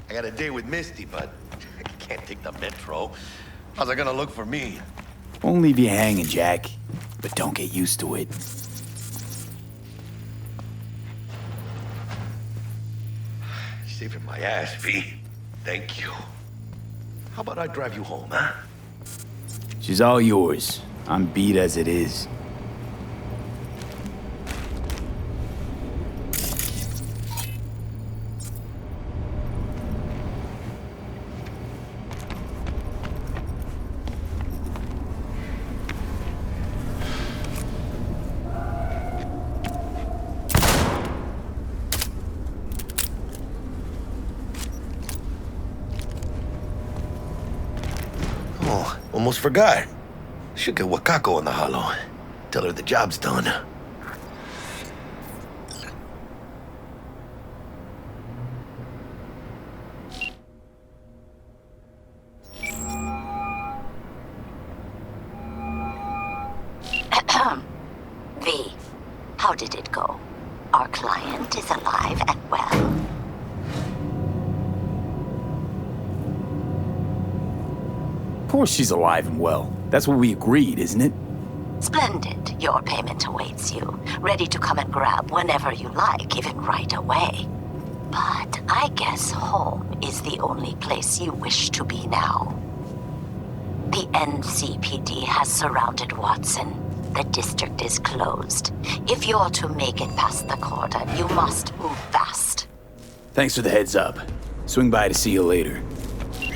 S8: got a date with Misty, but I can't take the metro. How's it gonna look for me?
S2: Won't leave you hanging, Jack. But don't get used to it.
S8: Saving my ass, V. Thank you. How about I drive you home, huh?
S2: She's all yours. I'm beat as it is.
S8: Almost forgot. Should get Wakako on the holo. Tell her the job's done.
S5: V, how did it go? Our client is alive and well.
S2: Of course she's alive and well. That's what we agreed, isn't it?
S5: Splendid. Your payment awaits you, ready to come and grab whenever you like, even right away. But I guess home is the only place you wish to be now. The NCPD has surrounded Watson. The district is closed. If you're to make it past the cordon, you must move fast.
S2: Thanks for the heads up. Swing by to see you later.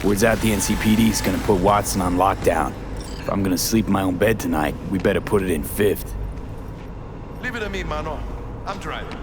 S2: Word's out the NCPD's gonna put Watson on lockdown. If I'm gonna sleep in my own bed tonight, we better put it in 5th.
S8: Leave it to me, mano. I'm driving.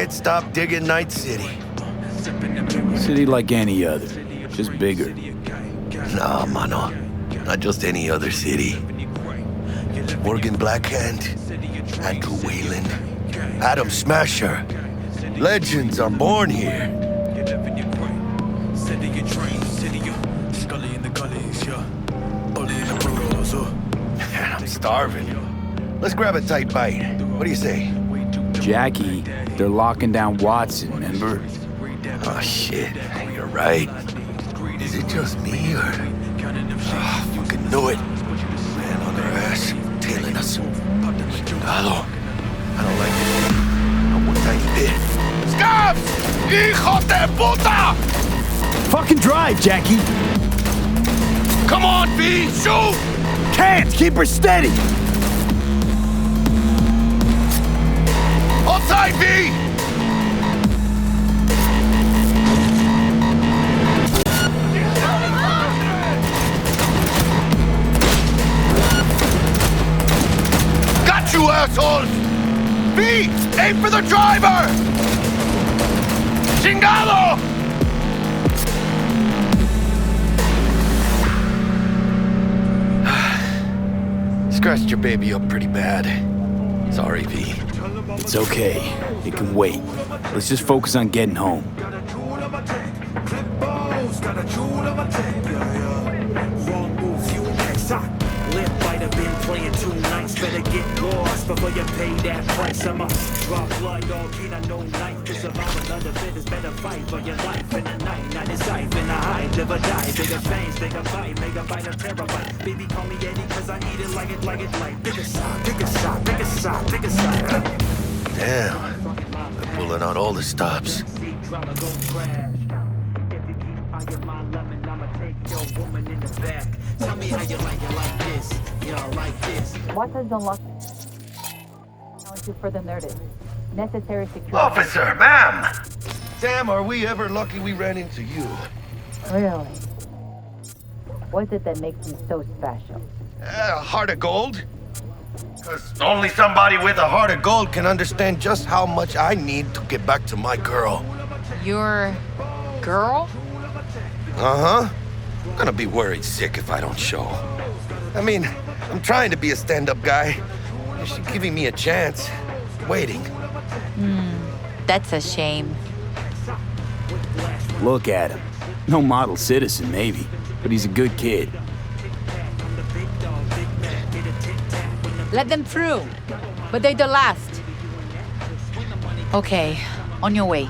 S8: Stop digging Night City.
S2: City like any other, just bigger.
S8: Nah, mano. Not just any other city. Morgan Blackhand, Andrew Wayland, Adam Smasher. Legends are born here. I'm starving. Let's grab a tight bite. What do you say?
S2: Jackie, they're locking down Watson, remember?
S8: Oh, shit. You're right. Is it just me, or... Oh, fucking knew it. Man on their ass, tailing us. Cuidado. I don't like it. Not one tiny bit. Scabs! Hijo de puta!
S2: Fucking drive, Jackie!
S8: Come on, V! Shoot!
S2: Can't! Keep her steady!
S8: Outside, V! Got you, assholes! V! Aim for the driver! Chingado! Scratched your baby up pretty bad. Sorry, V.
S2: It's okay. It can wait. Let's just focus on getting home.
S19: Playing 2 nights, better get lost before you pay that price. I'm a raw blood dog, kid, I know life to survive another bit is better fight for your life in the night. Not decide, finna hide, live or die. Bigger fangs, bigger bite, make a bite of terabyte. Baby, call me Eddie, cause I eat it like it, like. Pick a side, pick a side, pick a side, pick a side.
S8: Damn. They're pulling out all the stops.
S19: Tell me how you like this. You know, like this.
S11: What has unlocked you further notice? Necessary security.
S8: Officer, ma'am! Damn, are we ever lucky we ran into you.
S11: Really? What is it that makes you so special?
S8: A heart of gold? Because only somebody with a heart of gold can understand just how much I need to get back to my girl.
S11: Your girl?
S8: Uh-huh. I'm gonna be worried sick if I don't show. I mean, I'm trying to be a stand-up guy. She's giving me a chance. Waiting.
S11: That's a shame.
S2: Look at him. No model citizen, maybe, but he's a good kid.
S11: Let them through. But they're the last. Okay, on your way.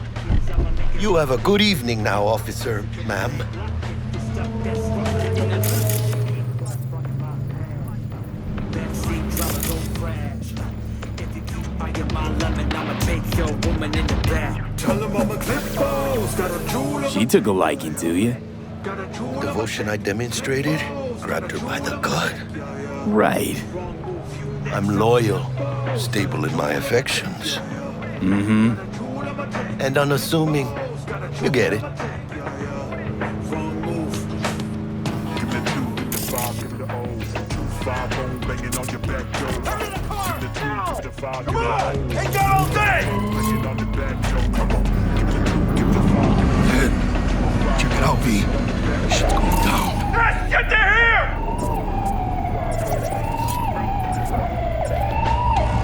S8: You have a good evening now, officer, ma'am.
S2: She took a liking to you.
S8: Devotion I demonstrated grabbed her by the gut.
S2: Right.
S8: I'm loyal, stable in my affections.
S2: Mm-hmm.
S8: And unassuming. You get it.
S19: Come on! Ain't got all day!
S8: Check it out, V. Shit's going down.
S19: Yes, get to here!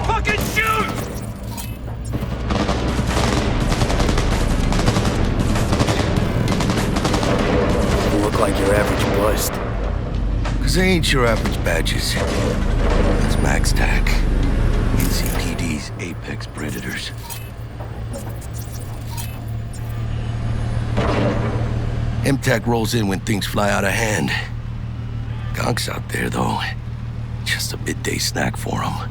S19: Fucking shoot!
S2: You look like your average bust.
S8: Cause they ain't your average badges. It's Max Tac. NCPD's apex predators. MTAC rolls in when things fly out of hand. Gonks out there, though. Just a midday snack for them.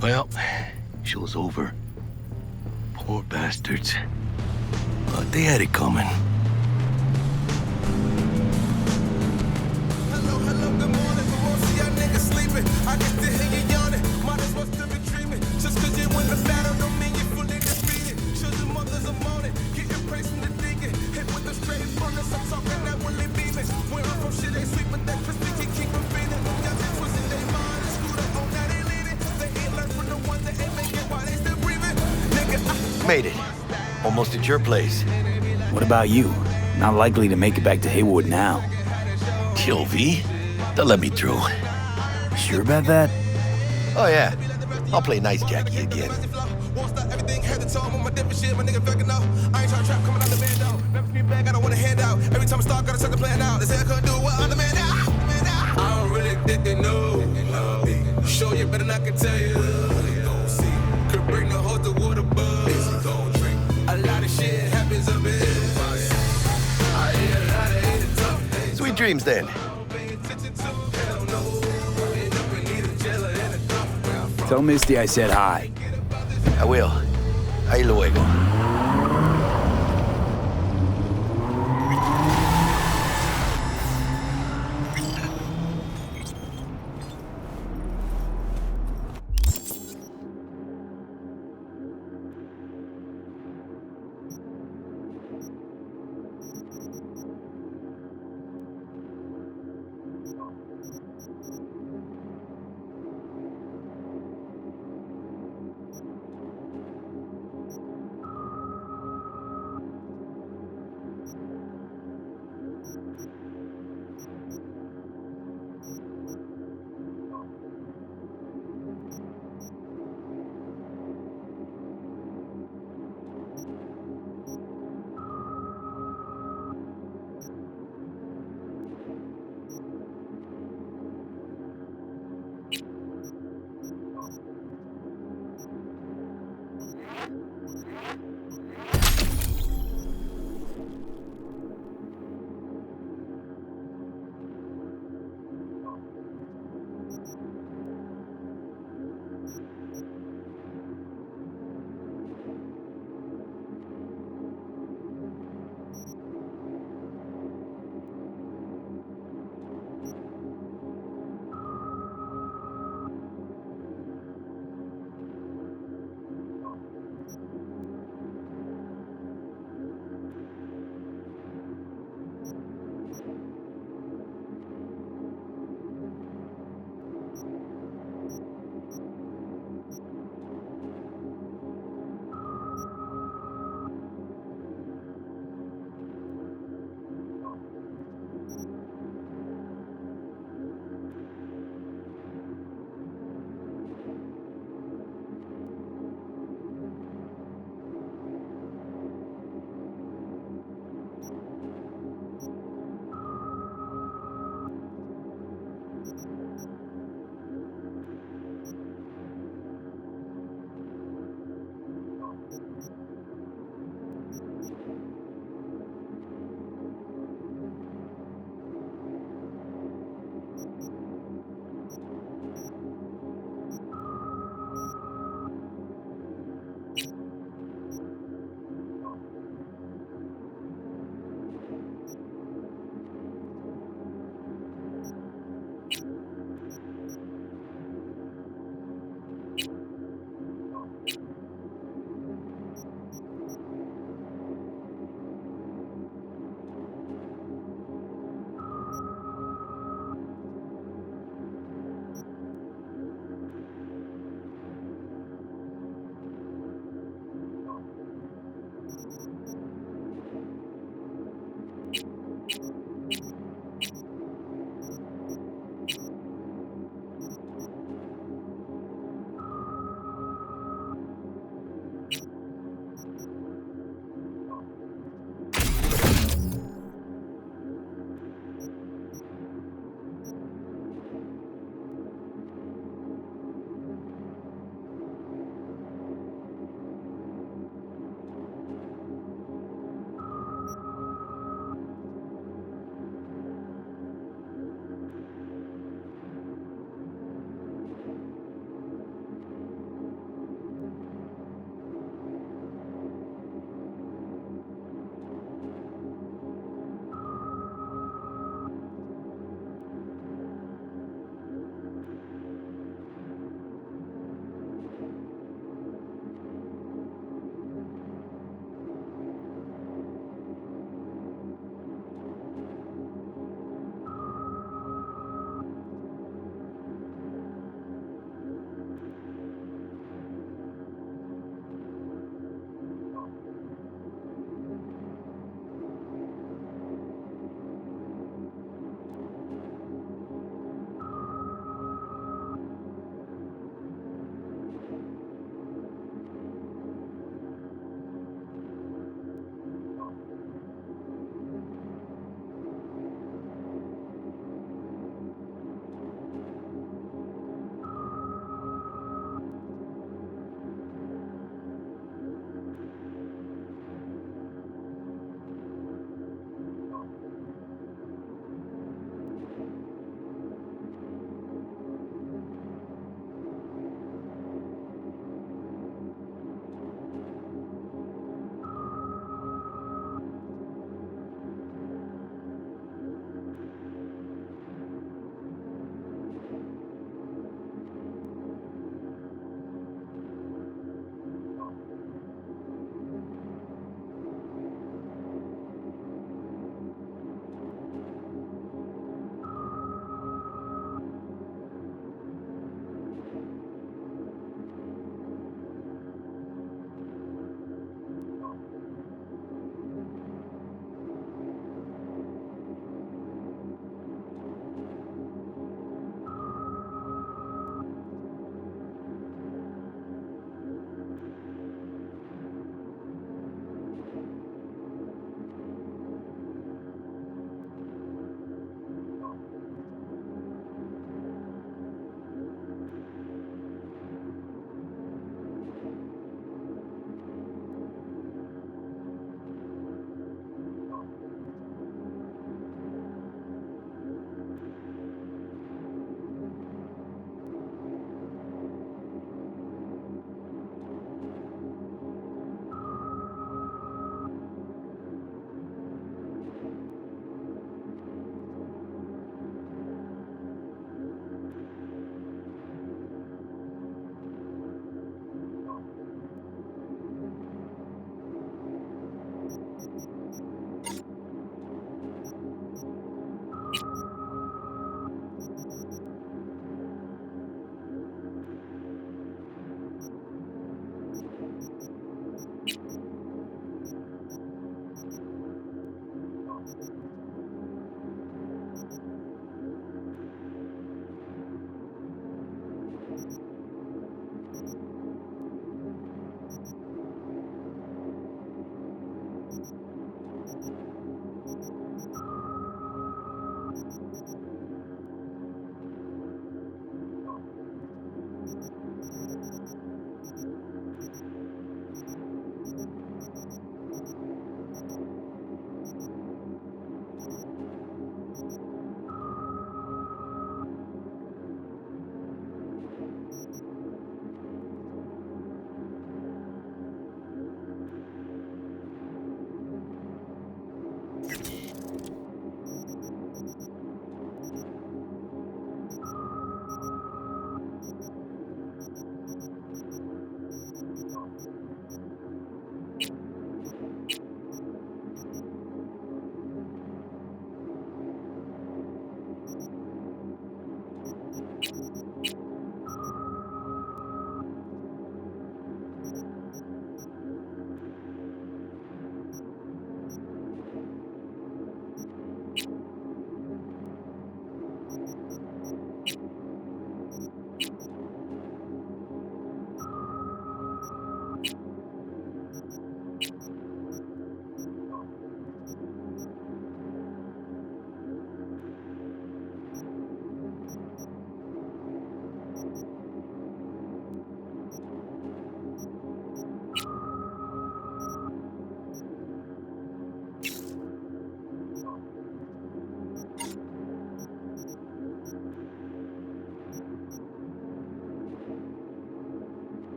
S8: Well, show's over. Poor bastards. But they had it coming.
S19: I get to hear you yawning. Might as well still be dreaming. Just cause you win the battle don't mean you're fully defeated. Children, mothers are moaning. Getting praise from the digging. Hit with the straight furnace. I'm talking that Willie beaming. Where I'm from, shit ain't sweet, but that crispy can keep them feeling. Young bitch was in their mind. And screwed up on that they leading. They ain't learned from the ones that ain't making while they still breathing. Nigga,
S8: Made it. Almost at your place.
S2: What about you? Not likely to make it back to Haywood now.
S8: Chill, V. They'll let me through.
S2: Sure about that?
S8: Oh, yeah. I'll play nice Jackie again.
S19: everything had to tell my different shit, my nigga fucking up. I ain't trying to trap coming out the band out. Never me back, I don't want to hand out. Every time I start, gotta start the plan out. They say I couldn't do what other man out. I don't really think they know. Show you better than I can tell you. Could bring the whole to water buzz. A lot of shit happens up here. I hear a lot of haters tough.
S8: Sweet dreams, then.
S2: Tell Misty I said hi.
S8: I will. Ahí luego.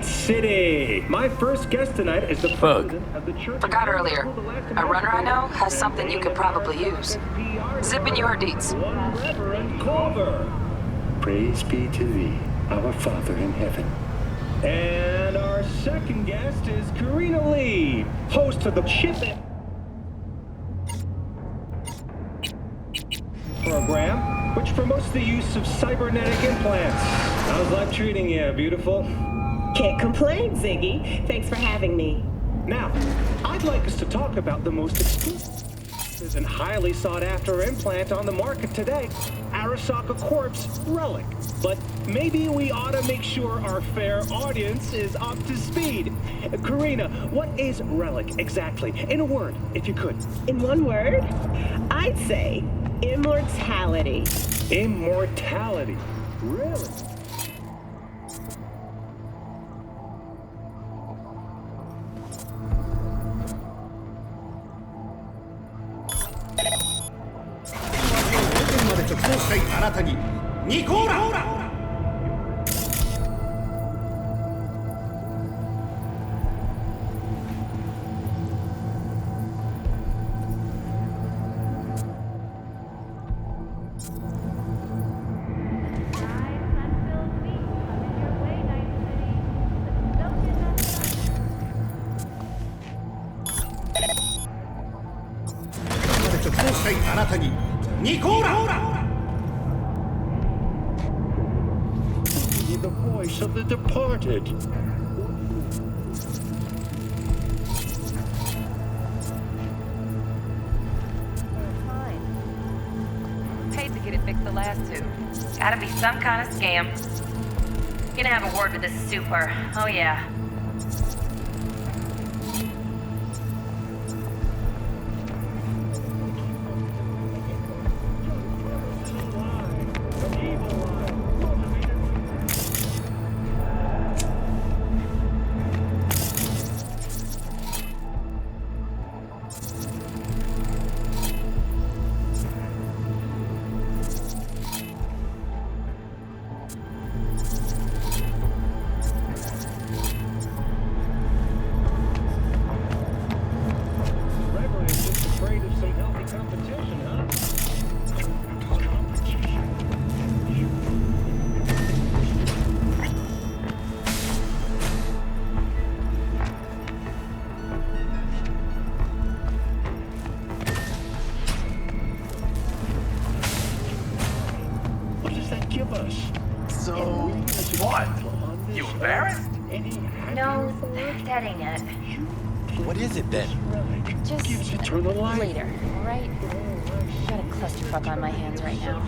S12: City. My first guest tonight is the president of the church.
S23: Forgot earlier. A runner I know has something you could probably use. Zip in your deets.
S12: One Reverend Culver. Praise be to thee, our Father in heaven. And our second guest is Karina Lee, host of the Ship program, which promotes the use of cybernetic implants. How's life treating you, beautiful?
S13: Can't complain, Ziggy. Thanks for having me.
S12: Now, I'd like us to talk about the most exclusive and highly sought-after implant on the market today, Arasaka Corp's Relic. But maybe we ought to make sure our fair audience is up to speed. Karina, what is Relic exactly? In a word, if you could.
S13: In one word, I'd say immortality.
S12: Immortality? Really? The voice of the departed.
S23: Paid to get it fixed the last two. Gotta be some kind of scam. Gonna have a word with this super. Oh yeah.
S14: What is it then?
S16: Just later, alright? I've got a clusterfuck on my hands right now.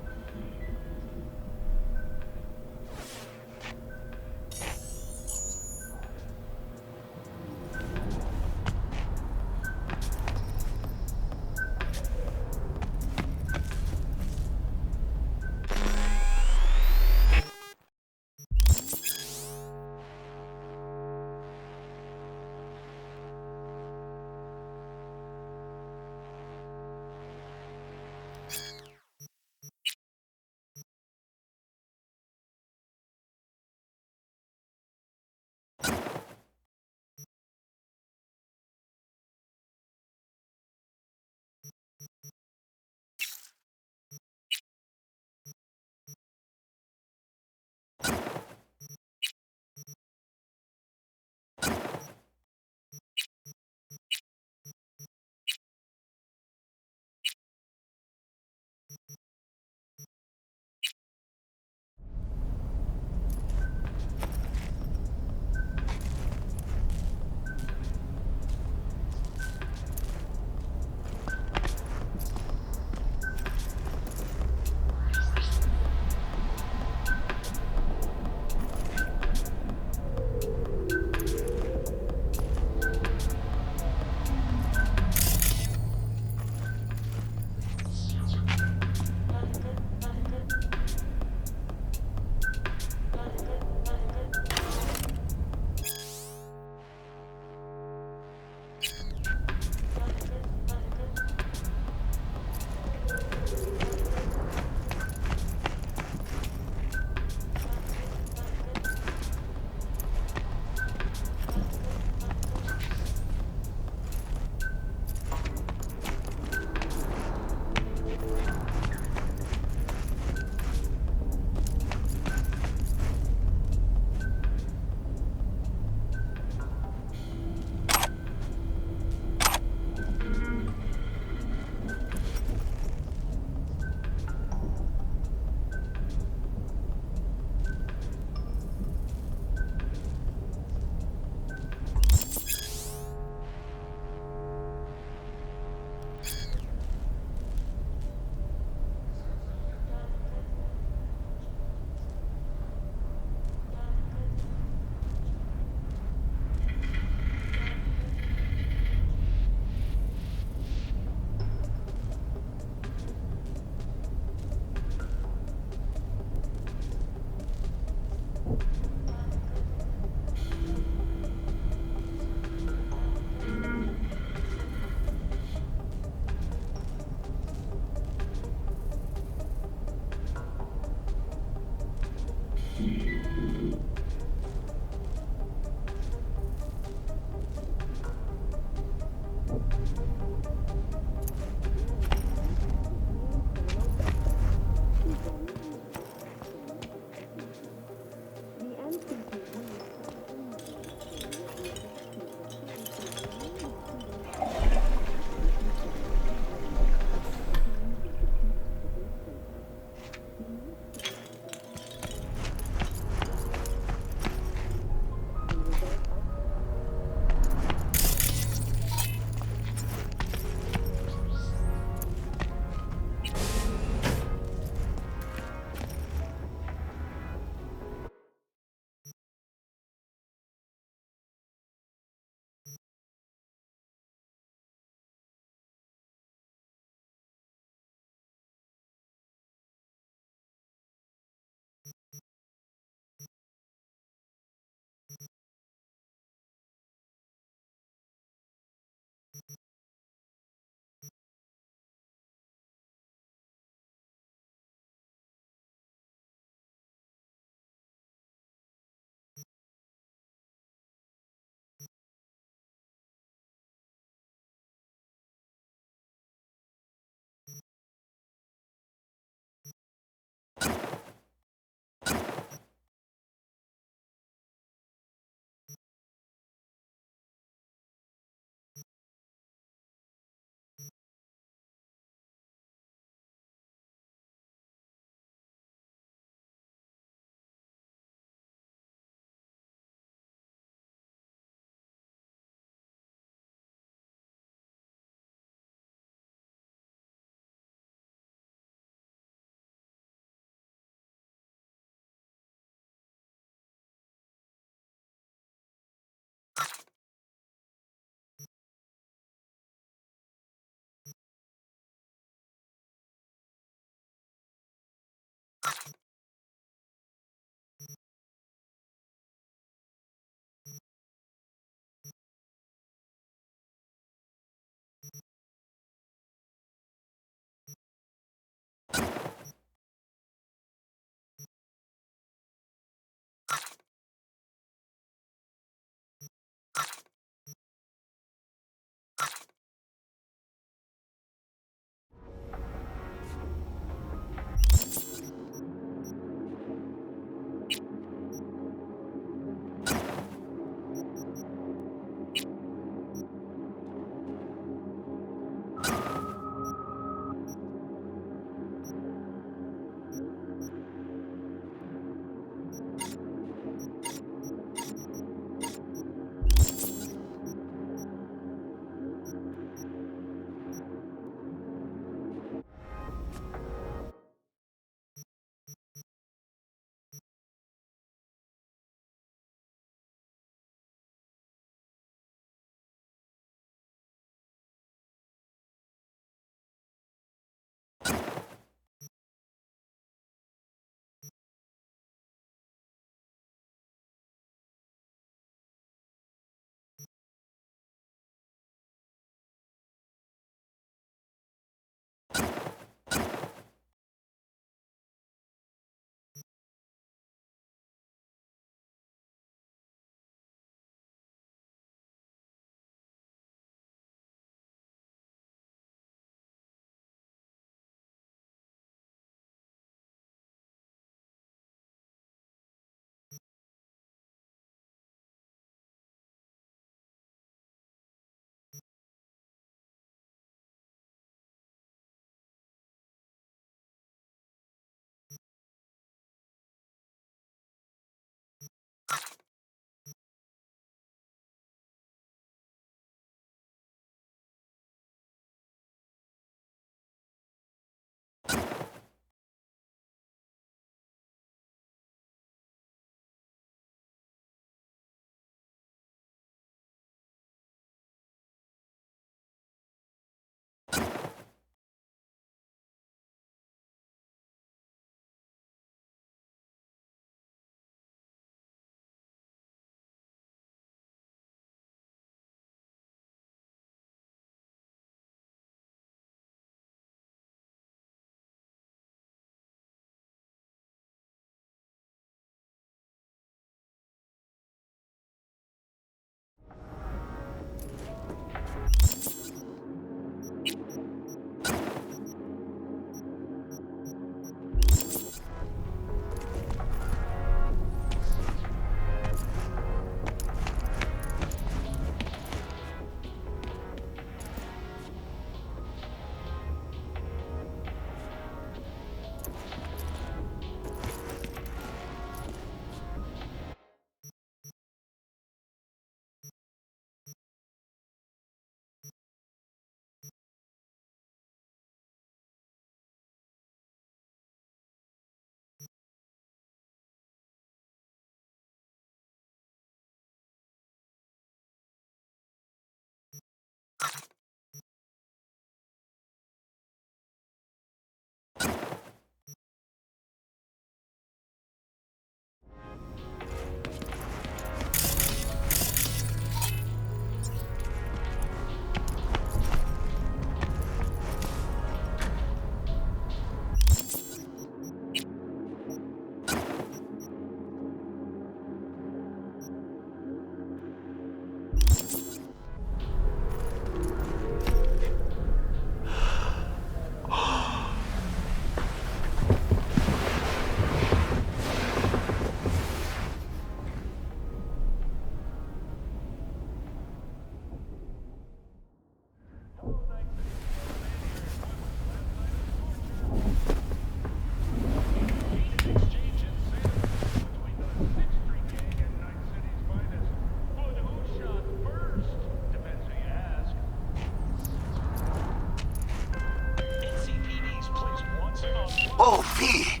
S8: Oh, V.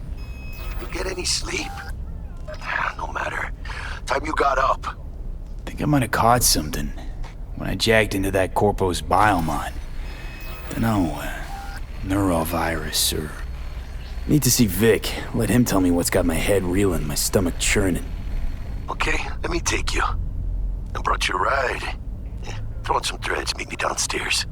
S8: You get any sleep? No matter. Time you got up.
S2: Think I might have caught something when I jacked into that Corpo's biomon. Dunno, neurovirus or... Need to see Vic. Let him tell me what's got my head reeling, my stomach churning.
S8: Okay, let me take you. I brought you a ride. Throw on some threads, meet me downstairs.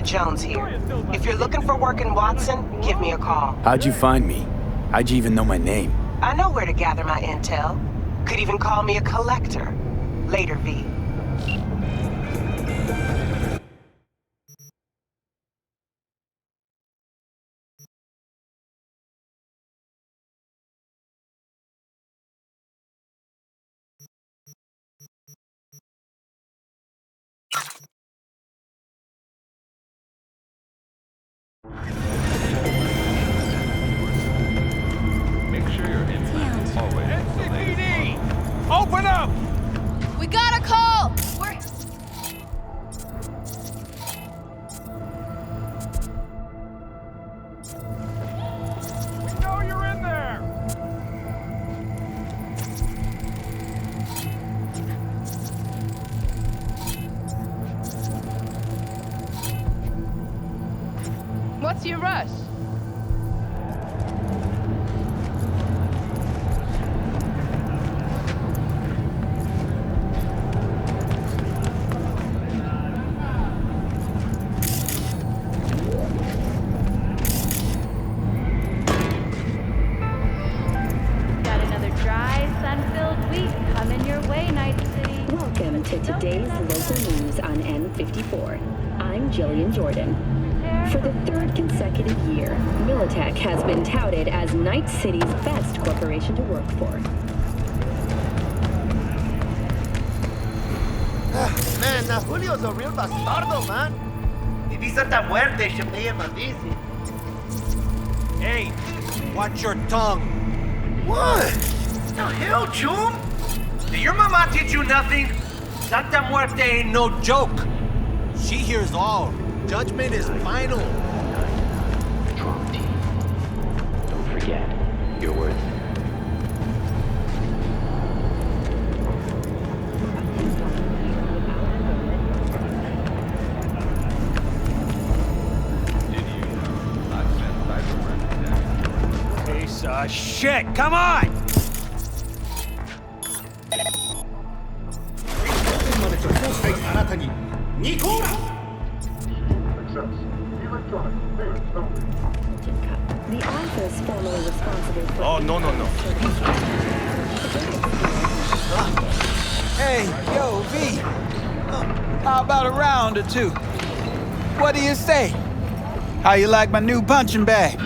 S4: Jones here. If you're looking for work in Watson, give me a call.
S2: How'd you find me? How'd you even know my name?
S4: I know where to gather my intel. Could even call me a collector. Later, V.
S1: Open up!
S16: We got a call! We're...
S1: We know you're in there!
S16: What's your rush?
S6: To today's local news on N54. I'm Jillian Jordan. For the third consecutive year, Militech has been touted as Night City's best corporation to work for.
S9: Man, now Julio's a real bastardo, man. If he's at that muerte, should pay him a visit.
S15: Hey, watch your tongue.
S9: What? The hell, Chum?
S15: Did your mama teach you nothing? Santa Muerte ain't no joke. She hears all. Judgment is final.
S19: Strong team. Don't forget, you're worth it.
S15: Piece of shit, come on!
S6: The office formerly responsible for...
S15: Oh, no.
S24: Hey, yo, V. How about a round or two? What do you say? How you like my new punching bag?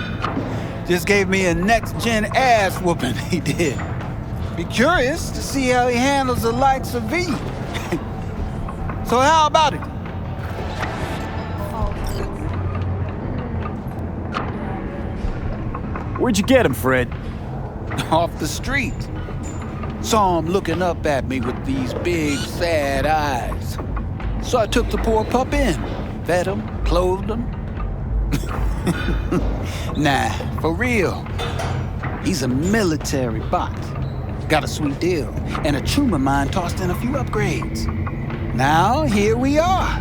S24: Just gave me a next-gen ass whooping, he did. Be curious to see how he handles the likes of V. So how about it?
S2: Where'd you get him, Fred?
S24: Off the street. Saw him looking up at me with these big, sad eyes. So I took the poor pup in. Fed him, clothed him. Nah, for real. He's a military bot. Got a sweet deal, and a trooper of mine tossed in a few upgrades. Now, here we are.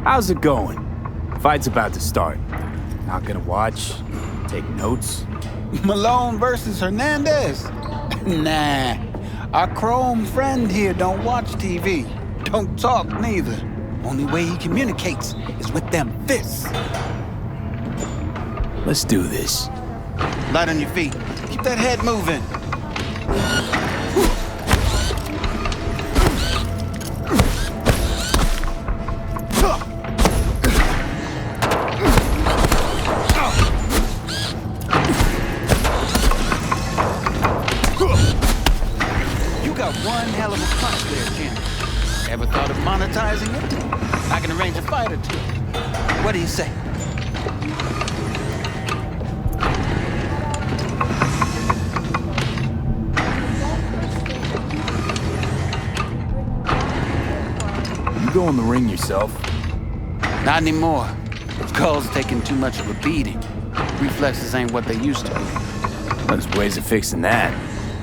S2: How's it going? Fight's about to start. Not gonna watch? Take notes?
S24: Malone versus Hernandez? Nah. Our chrome friend here don't watch TV. Don't talk neither. Only way he communicates is with them fists.
S2: Let's do this.
S24: Light on your feet. Keep that head moving. You got one hell of a punch there, champ. Ever thought of monetizing it? I can arrange a fight or two. What do you say?
S2: You go in the ring yourself?
S24: Not anymore. Skull's taking too much of a beating. Reflexes ain't what they used to be.
S2: There's ways of fixing that.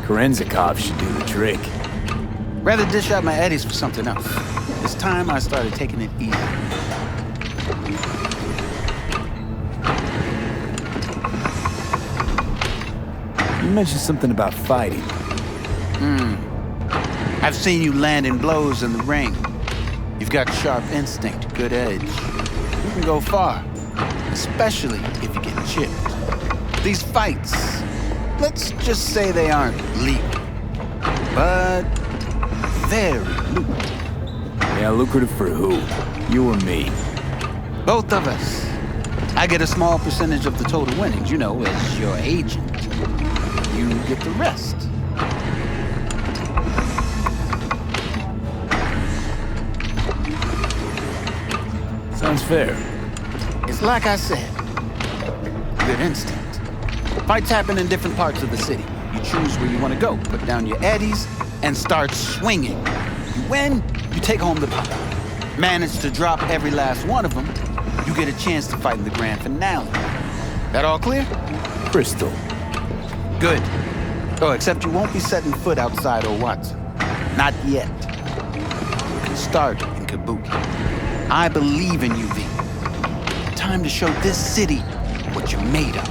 S2: Korenzikov should do the trick.
S24: Rather dish out my eddies for something else. It's time I started taking it easy.
S2: You mentioned something about fighting.
S24: I've seen you landing blows in the ring. You've got sharp instinct, good edge. You can go far, especially if you get chipped. These fights, let's just say they aren't legal, but very lucrative.
S2: Yeah, lucrative for who? You or me?
S24: Both of us. I get a small percentage of the total winnings, you know, as your agent. You get the rest.
S2: Sounds fair.
S24: It's like I said, good instinct. Fights happen in different parts of the city. You choose where you want to go, put down your eddies, and start swinging. You win, you take home the pot. Manage to drop every last one of them, you get a chance to fight in the grand finale. That all clear?
S2: Crystal.
S24: Good. Oh, except you won't be setting foot outside O. Watson. Not yet. You can start in Kabuki. I believe in you, V. Time to show this city what you're made of.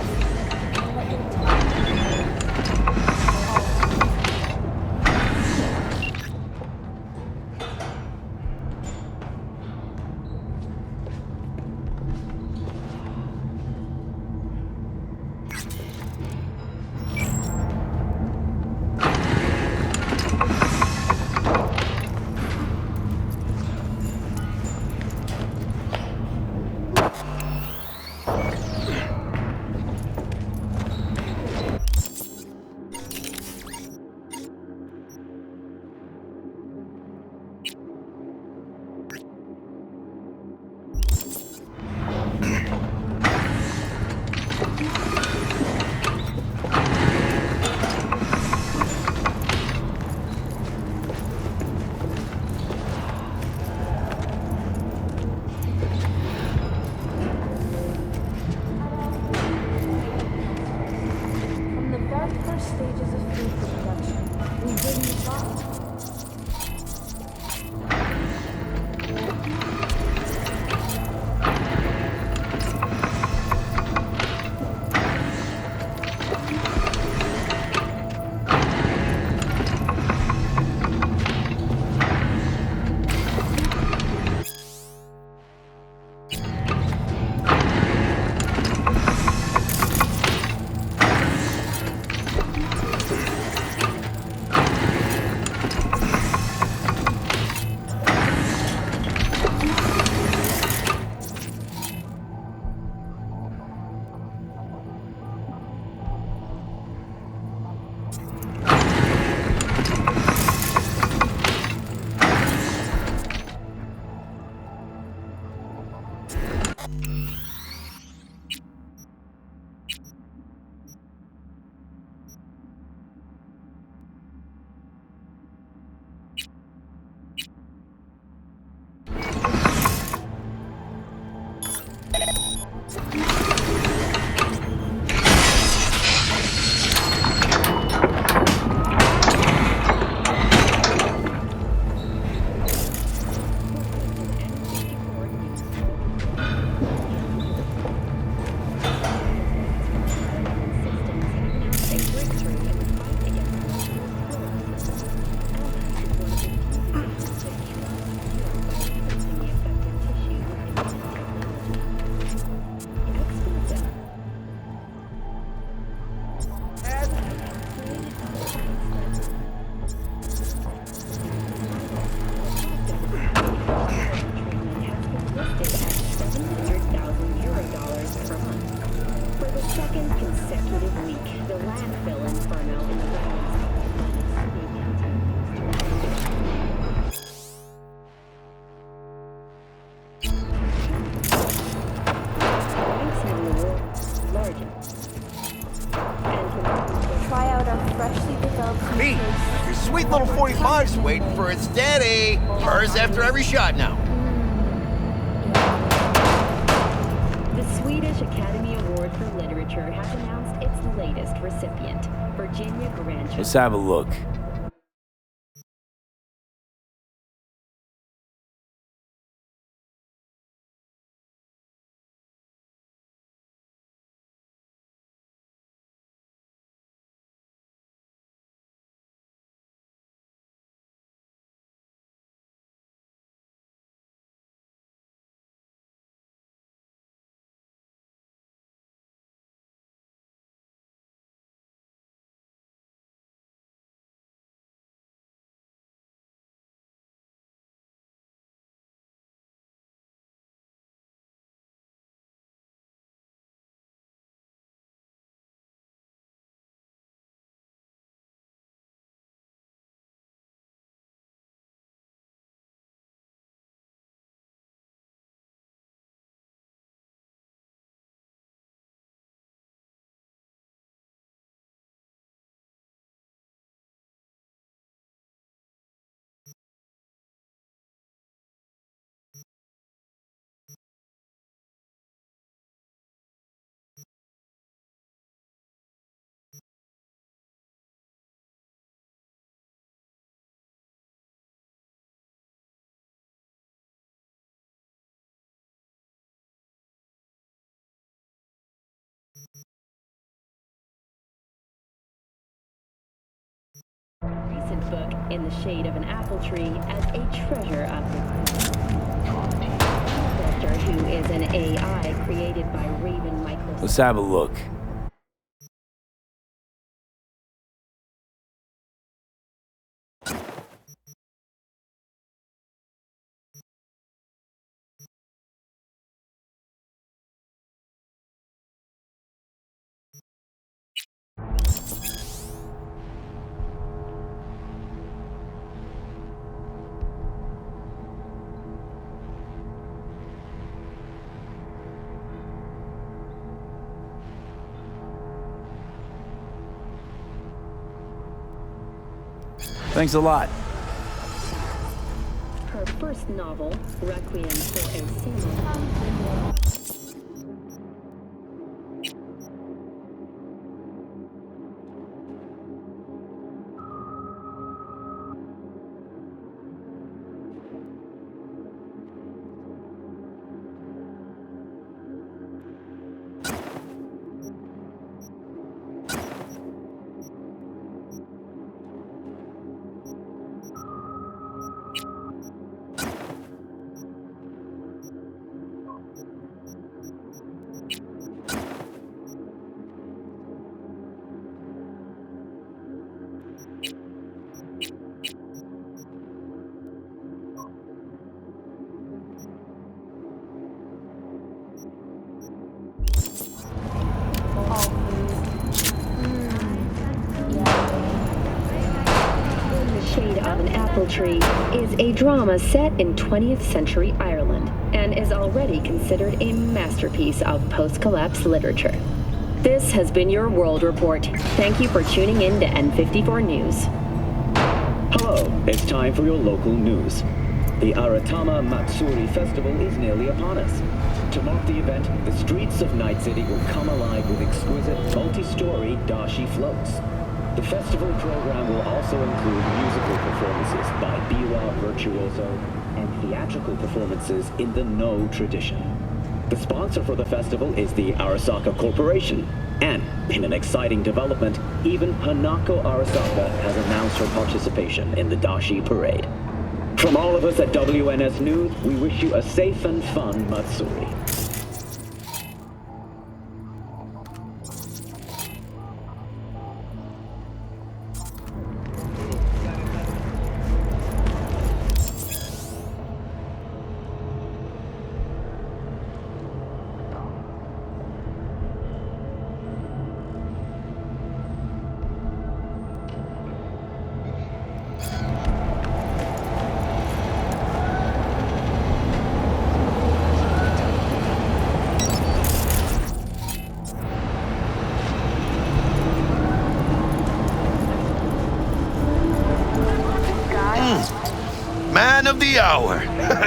S9: Pete, your sweet little 45's waiting for its daddy. Hers after every shot now.
S6: The Swedish Academy Award for Literature has announced its latest recipient, Virginia Grant.
S2: Let's have a look.
S6: book In the Shade of an Apple Tree as a treasure of the who is an AI created by Raven Microsoft.
S2: Let's have a look. Thanks a lot.
S6: Her first novel, Requiem for a Samurai. Tree is a drama set in 20th century Ireland and is already considered a masterpiece of post-collapse literature. This has been your World Report. Thank you for tuning in to N54 News.
S10: Hello, it's time for your local news. The Aratama Matsuri Festival is nearly upon us. To mark the event, the streets of Night City will come alive with exquisite multi-story dashi floats. The festival program will also include musical performances by biwa virtuoso and theatrical performances in the No tradition. The sponsor for the festival is the Arasaka Corporation, and in an exciting development, even Hanako Arasaka has announced her participation in the Dashi Parade. From all of us at WNS News, we wish you a safe and fun Matsuri.
S8: Man of the hour.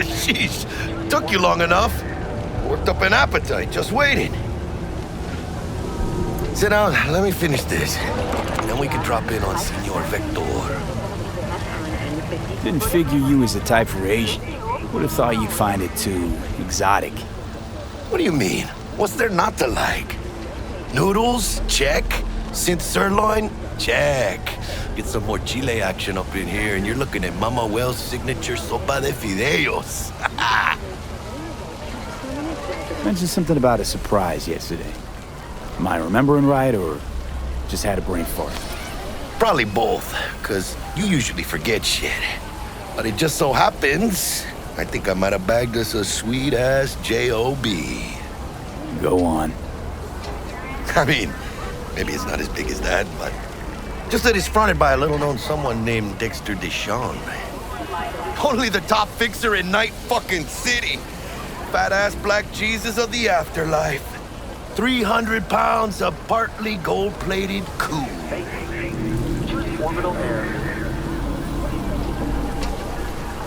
S8: Sheesh, took you long enough. Worked up an appetite, just waiting. Sit down, let me finish this. Then we can drop in on Senor Vector.
S2: Didn't figure you was the type for Asian. Would have thought you'd find it too exotic.
S8: What do you mean? What's there not to like? Noodles? Check. Synth sirloin? Check. Get some more Chile action up in here, and you're looking at Mama Wells' signature sopa de fideos.
S2: Mentioned something about a surprise yesterday. Am I remembering right, or just had a brain fart?
S8: Probably both, because you usually forget shit. But it just so happens, I think I might have bagged us a sweet-ass J.O.B.
S2: Go on.
S8: I mean, maybe it's not as big as that, but just that it's fronted by a little-known someone named Dexter Deshawn. Only the top fixer in Night fucking City. Fat-ass black Jesus of the afterlife. 300 pounds of partly gold-plated cool.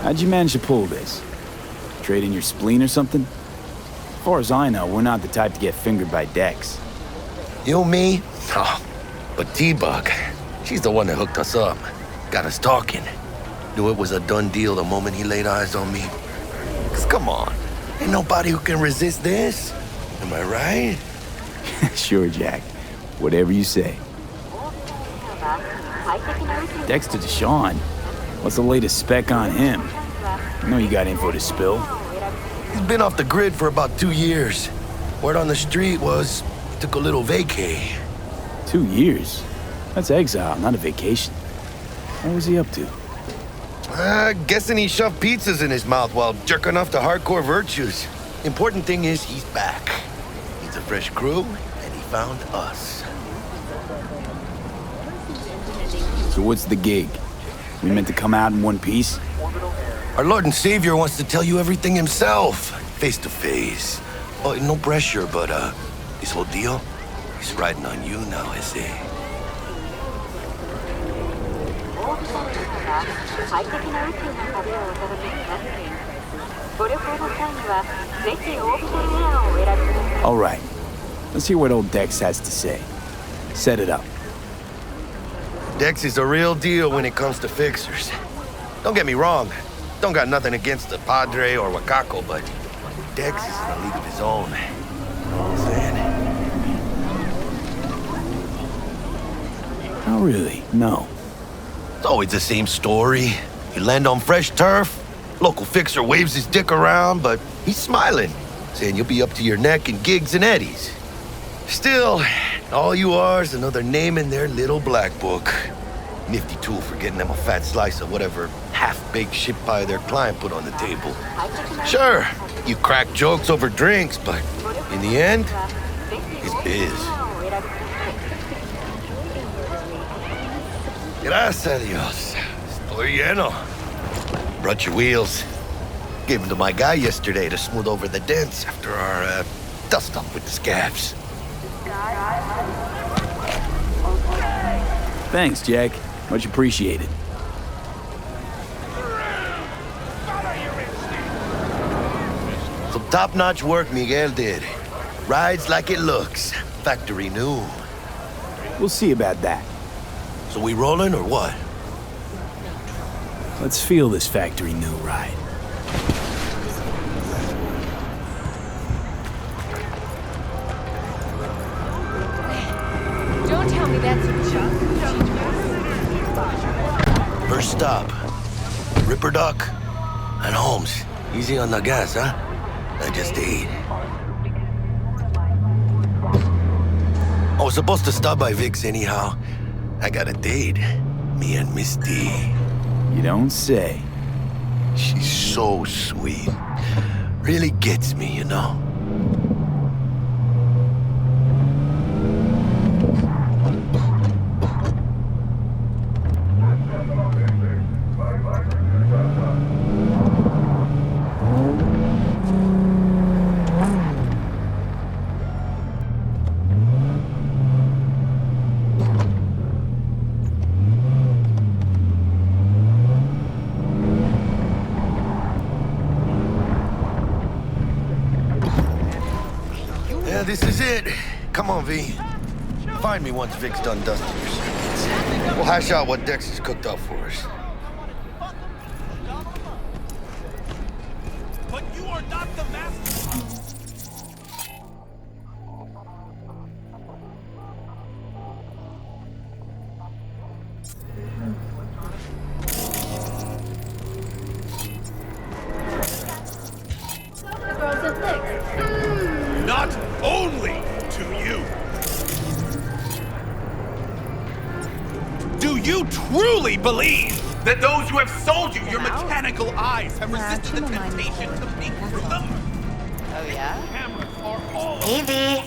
S2: How'd you manage to pull this? Trade in your spleen or something? As far as I know, we're not the type to get fingered by Dex.
S8: You, me? Oh, but T-Bug, she's the one that hooked us up. Got us talking. Knew it was a done deal the moment he laid eyes on me. 'Cause come on, ain't nobody who can resist this. Am I right?
S2: Sure, Jack. Whatever you say. Dexter Deshawn? What's the latest spec on him? I know you got info to spill.
S8: He's been off the grid for about 2 years. Word on the street was he took a little vacay.
S2: 2 years? That's exile, not a vacation. What was he up to?
S8: Guessing he shoved pizzas in his mouth while jerking off to hardcore virtues. Important thing is he's back. Needs a fresh crew, and he found us.
S2: So what's the gig? We meant to come out in one piece?
S8: Our Lord and Savior wants to tell you everything himself, face to face. Oh, no pressure, but this whole deal, he's riding on you now, I say.
S2: All right. Let's hear what old Dex has to say. Set it up.
S8: Dex is a real deal when it comes to fixers. Don't get me wrong. Don't got nothing against the Padre or Wakako, but Dex is in a league of his own. You know what I'm saying?
S2: Oh, really? No.
S8: It's always the same story. You land on fresh turf, local fixer waves his dick around, but he's smiling, saying you'll be up to your neck in gigs and eddies. Still, all you are is another name in their little black book. Nifty tool for getting them a fat slice of whatever half-baked shit pie their client put on the table. Sure, you crack jokes over drinks, but in the end, it's biz. Gracias a Dios. Estoy lleno. Brought your wheels. Gave them to my guy yesterday to smooth over the dents after our dust-up with the scabs.
S2: Thanks, Jack. Much appreciated.
S8: Some top-notch work Miguel did. Rides like it looks. Factory new.
S2: We'll see about that.
S8: So we rolling or what?
S2: Let's feel this factory new ride.
S16: Don't tell me that's a joke.
S8: First stop. Ripper Duck and Holmes. Easy on the gas, huh? I just ate. I was supposed to stop by Vic's anyhow. I got a date. Me and Misty.
S2: You don't say.
S8: She's so sweet. Really gets me, you know? Yeah, this is it. Come on, V. Find me once Vic's done dusting your streets. We'll hash out what Dex has cooked up for us.
S1: But you are not the master. Not only to you. Do you truly believe that those who have sold you your mechanical eyes have resisted the temptation to peek through them?
S18: Oh, yeah?
S1: Cameras are all
S20: Hey,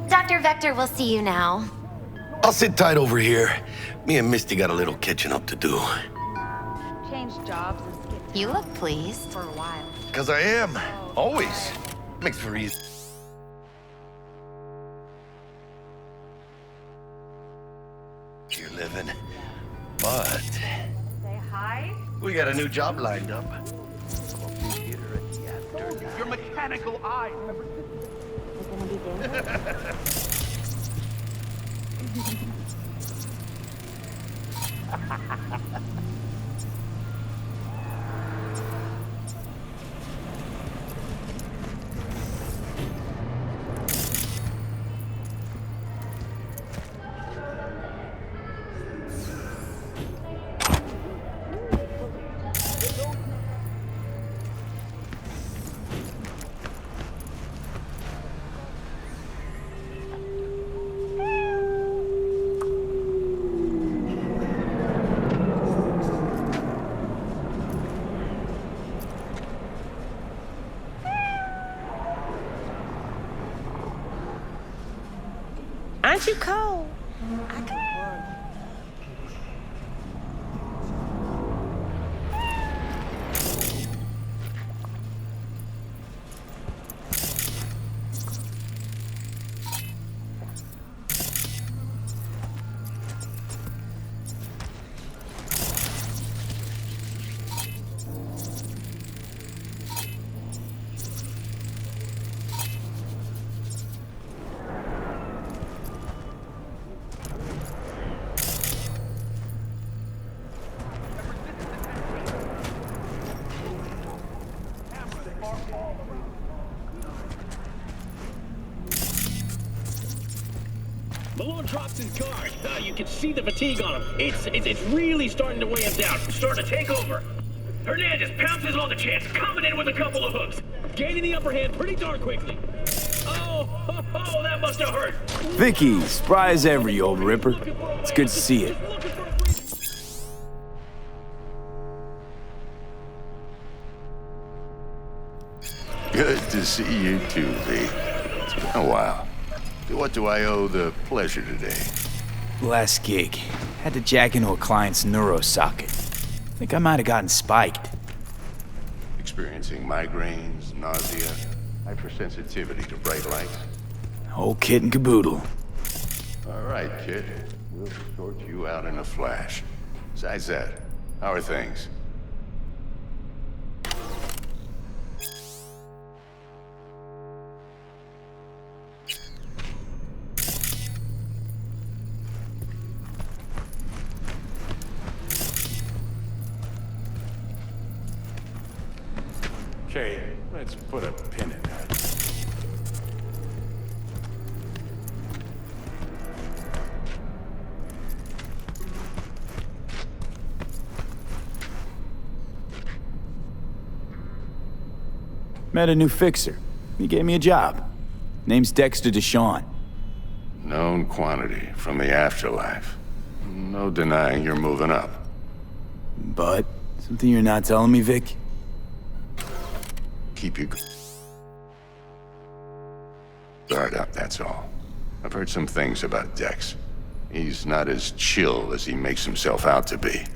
S20: Dr. Vector will see you now.
S8: I'll sit tight over here. Me and Misty got a little catching up to do.
S16: Change jobs and skip.
S20: You look pleased.
S16: For a while.
S8: 'Cause I am. Always. Makes for easy. You're living. But
S16: Say hi.
S8: we got a new job lined up.
S1: your mechanical eyes have
S13: Aren't you cold?
S12: Malone drops his guard. You can see the fatigue on him. It's really starting to weigh him down. Starting to take over. Hernandez pounces on the chance, coming in with a couple of hooks. Gaining the upper hand pretty darn quickly. Oh, that must have hurt.
S2: Vicky, spry as ever, you old ripper. It's good to see you.
S17: Good to see you too, V. It's been a while. What do I owe the pleasure today?
S2: Last gig. Had to jack into a client's neuro socket. Think I might have gotten spiked.
S17: Experiencing migraines, nausea, hypersensitivity to bright lights?
S2: Whole kit and caboodle.
S17: All right, kid. We'll sort you out in a flash. Besides that, how are things?
S2: Okay, let's put a pin in that. Met a new fixer. He gave me a job. Name's Dexter Deshawn.
S17: Known quantity from the afterlife. No denying you're moving up.
S2: But something you're not telling me, Vic?
S17: Keep your guard up, that's all. I've heard some things about Dex. He's not as chill as he makes himself out to be.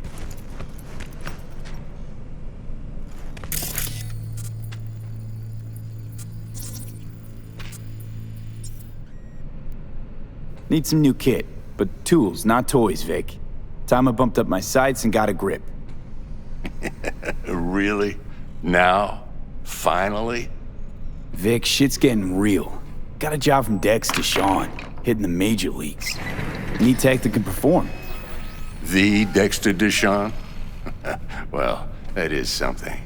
S2: Need some new kit, but tools, not toys, Vic. Time I bumped up my sights and got a grip.
S17: Really? Now? Finally?
S2: Vic, shit's getting real. Got a job from Dex Deshawn, hitting the major leagues. Need tech that can perform.
S17: The Dexter Deshawn? Well, that is something.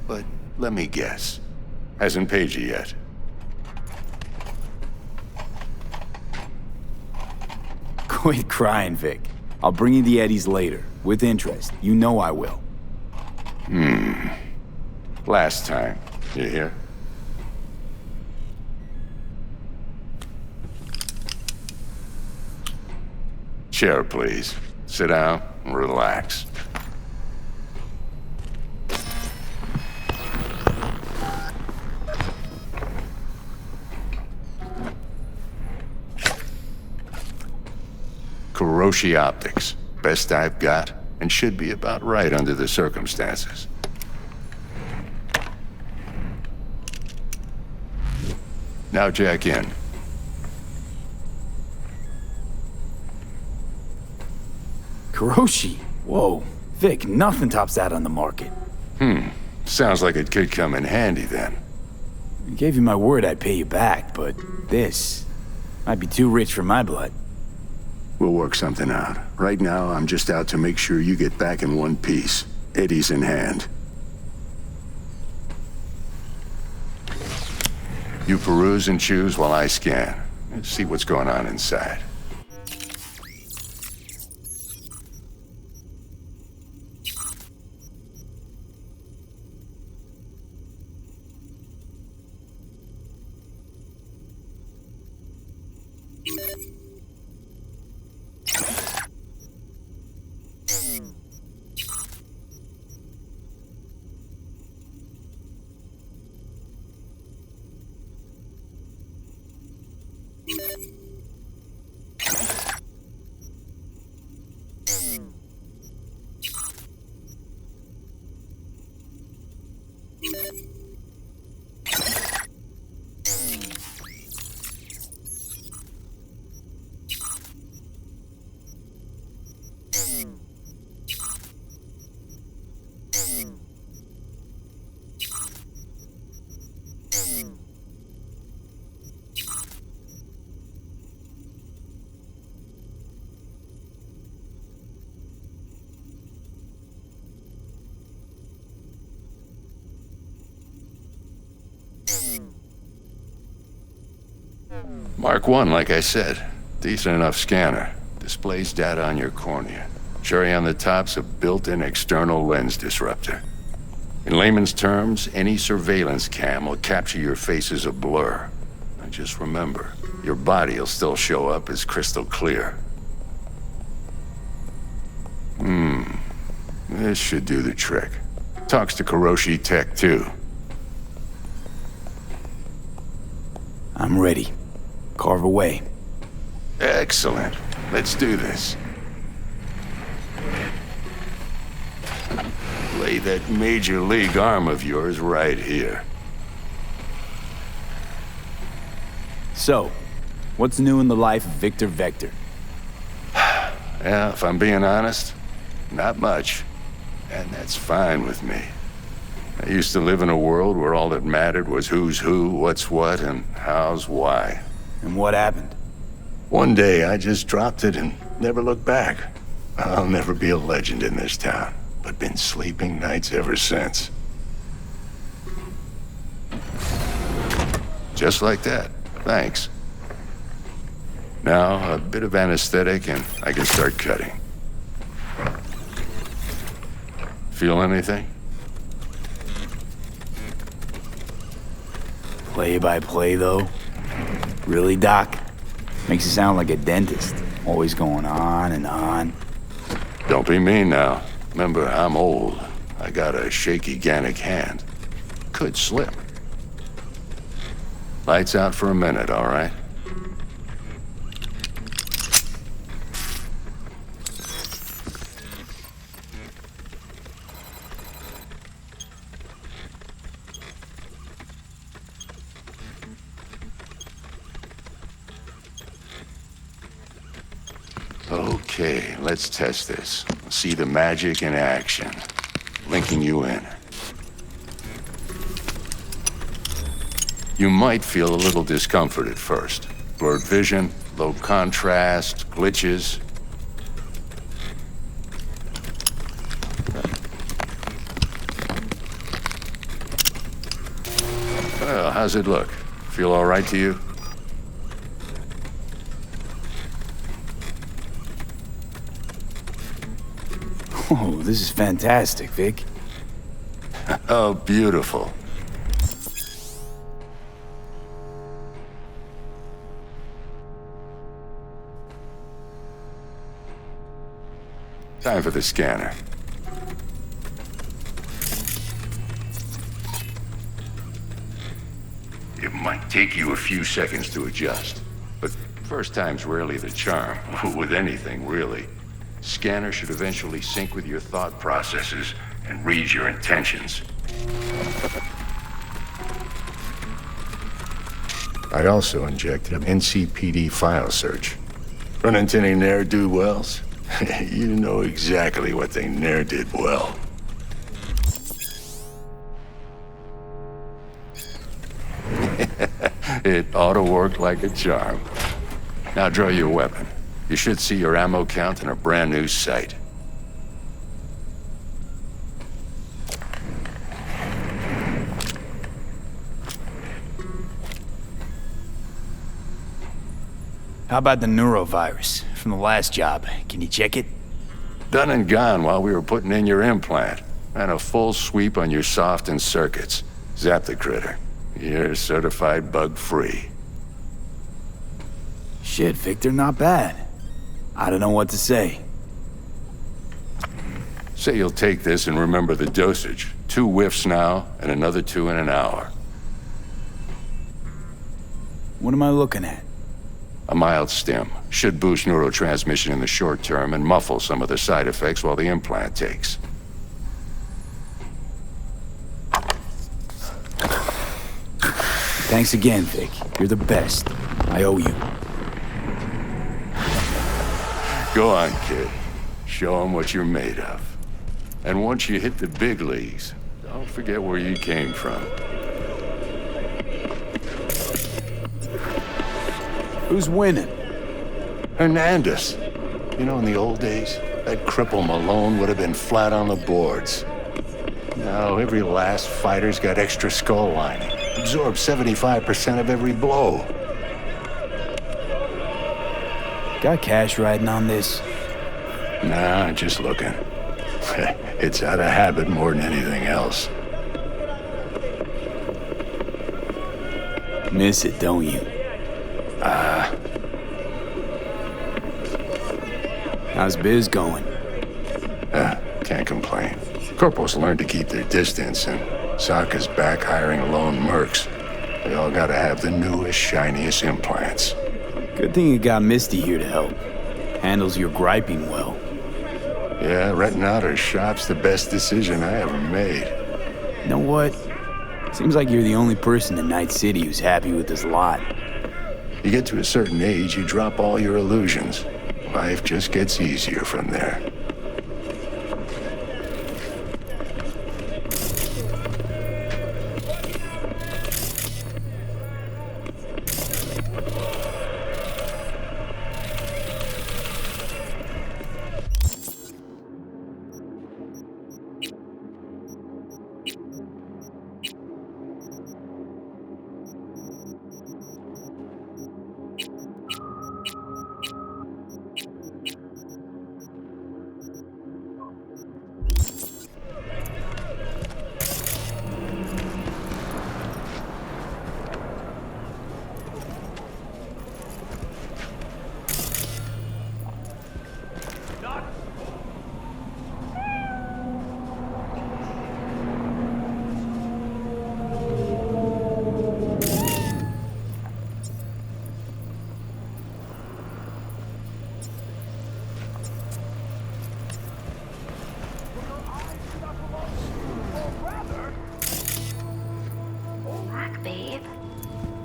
S17: But let me guess. Hasn't paid you yet.
S2: Quit crying, Vic. I'll bring you the eddies later, with interest. You know I will.
S17: Last time. You hear? Chair, please. Sit down and relax. Kuroshi Optics. Best I've got, and should be about right under the circumstances. Now jack in.
S2: Kuroshi? Whoa. Vic, nothing tops that on the market.
S17: Sounds like it could come in handy then.
S2: I gave you my word I'd pay you back, but this might be too rich for my blood.
S17: We'll work something out. Right now, I'm just out to make sure you get back in one piece. Eddie's in hand. You peruse and choose while I scan. Let's see what's going on inside. Mark 1, like I said. Decent enough scanner. Displays data on your cornea. Cherry on the top's a built-in external lens disruptor. In layman's terms, any surveillance cam will capture your face as a blur. And just remember, your body will still show up as crystal clear. This should do the trick. Talks to Kuroshi Tech, too.
S2: I'm ready. Carve away.
S17: Excellent. Let's do this. Lay that major league arm of yours right here.
S2: So, what's new in the life of Victor Vector?
S17: Yeah, if I'm being honest, not much. And that's fine with me. I used to live in a world where all that mattered was who's who, what's what, and how's why.
S2: And what happened?
S17: One day, I just dropped it and never looked back. I'll never be a legend in this town, but been sleeping nights ever since. Just like that. Thanks. Now, a bit of anesthetic and I can start cutting. Feel anything?
S2: Play-by-play, though? Really, Doc? Makes you sound like a dentist. Always going on and on.
S17: Don't be mean now. Remember, I'm old. I got a shaky Gannic hand. Could slip. Lights out for a minute, all right? Okay, let's test this. See the magic in action. Linking you in. You might feel a little discomfort at first. Blurred vision, low contrast, glitches. Well, how's it look? Feel all right to you?
S2: Oh, this is fantastic, Vic.
S17: Oh, beautiful. Time for the scanner. It might take you a few seconds to adjust, but first time's rarely the charm, with anything, really. Scanner should eventually sync with your thought processes and read your intentions. I also injected an NCPD file search. Run into any ne'er-do-wells? You know exactly what they ne'er did well. It ought to work like a charm. Now draw your weapon. You should see your ammo count in a brand new sight.
S2: How about the neurovirus from the last job? Can you check it?
S17: Done and gone while we were putting in your implant. And a full sweep on your soft and circuits. Zap the critter. You're certified bug-free.
S2: Shit, Victor, not bad. I don't know what to say.
S17: Say you'll take this and remember the dosage. 2 whiffs now, and another 2 in an hour.
S2: What am I looking at?
S17: A mild stim should boost neurotransmission in the short term and muffle some of the side effects while the implant takes.
S2: Thanks again, Vic. You're the best. I owe you.
S17: Go on, kid. Show them what you're made of. And once you hit the big leagues, don't forget where you came from.
S2: Who's winning?
S17: Hernandez. You know, in the old days, that cripple Malone would have been flat on the boards. Now, every last fighter's got extra skull lining. Absorbs 75% of every blow.
S2: Got cash riding on this?
S17: Nah, just looking. It's out of habit more than anything else.
S2: Miss it, don't you? How's biz going?
S17: Can't complain. Corporals learn to keep their distance, and Sokka's back hiring lone mercs. They all gotta have the newest, shiniest implants.
S2: Good thing you got Misty here to help. Handles your griping well.
S17: Yeah, renting out her shop's the best decision I ever made.
S2: You know what? Seems like you're the only person in Night City who's happy with this lot.
S17: You get to a certain age, you drop all your illusions. Life just gets easier from there.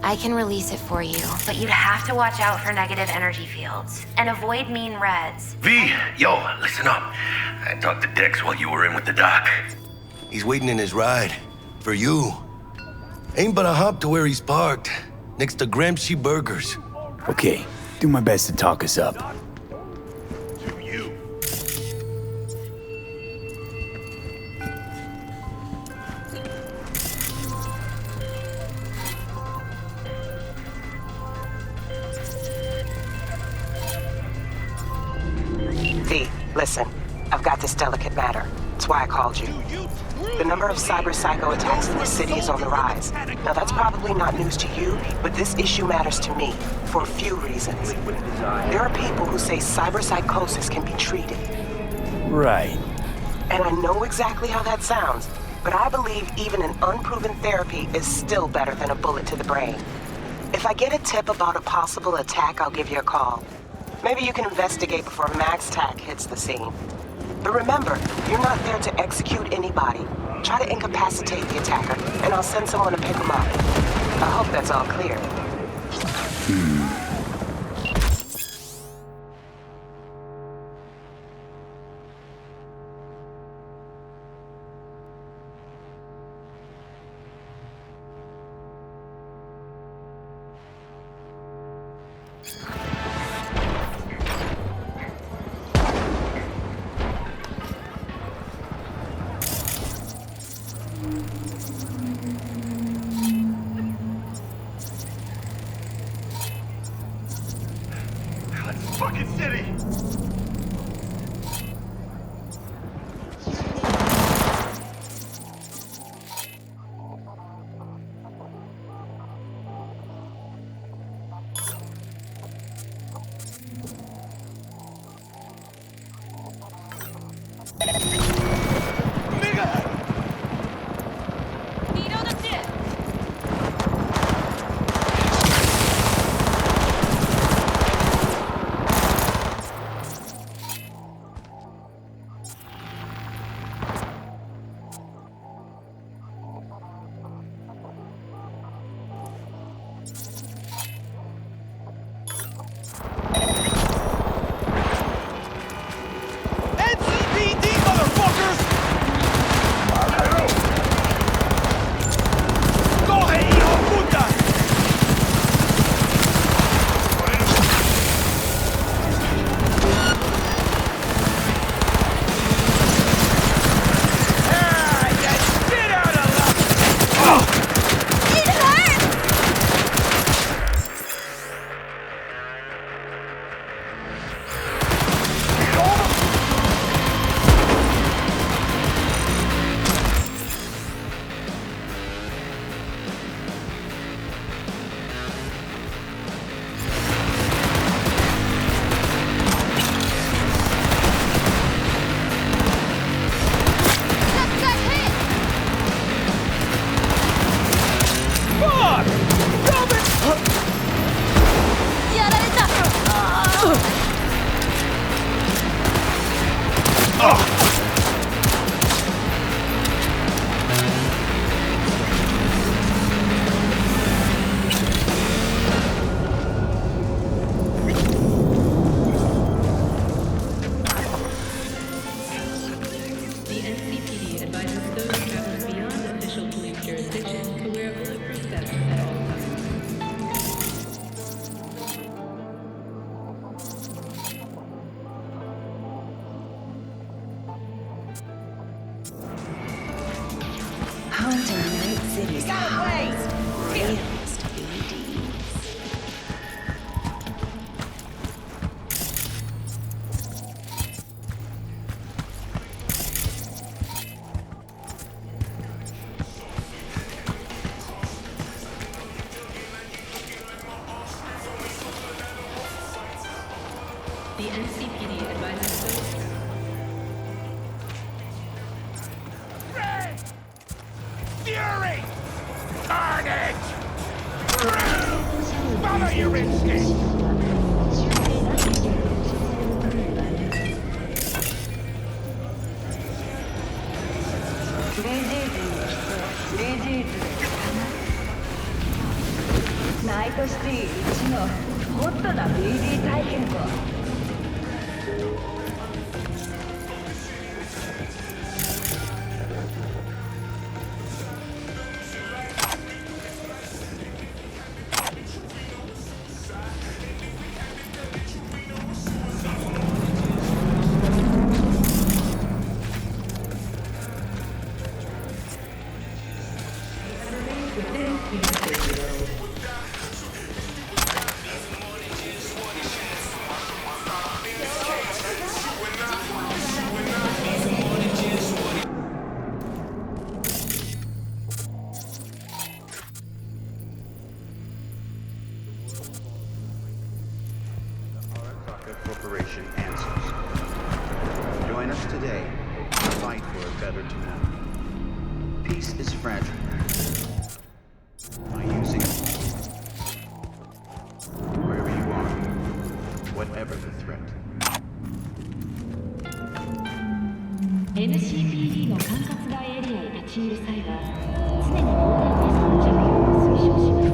S20: I can release it for you, but you'd have to watch out for negative energy fields and avoid mean reds.
S8: V, yo, listen up. I talked to Dex while you were in with the doc. He's waiting in his ride. For you. Ain't but a hop to where he's parked. Next to Gramsci Burgers.
S2: Okay, do my best to talk us up.
S4: Listen, I've got this delicate matter. That's why I called you. The number of cyber psycho attacks in the city is on the rise. Now that's probably not news to you, but this issue matters to me for a few reasons. There are people who say cyber psychosis can be treated.
S2: Right.
S4: And I know exactly how that sounds, but I believe even an unproven therapy is still better than a bullet to the brain. If I get a tip about a possible attack, I'll give you a call. Maybe you can investigate before Max Tack hits the scene. But remember, you're not there to execute anybody. Try to incapacitate the attacker, and I'll send someone to pick him up. I hope that's all clear.
S1: Fucking city!
S5: on to Night City's hottest, realest BDs.
S6: The NCPD advises
S1: Fury! Carnage! Follow your instinct!
S11: 나이트 시티一のホットな BD 体験を
S3: Corporation answers. Join us today to fight for a better tomorrow. Peace is fragile. By using wherever you are, whatever the threat.
S6: NCPD の管轄外エリアへ立ち入る際は常に防弾ベストの着用を推奨します。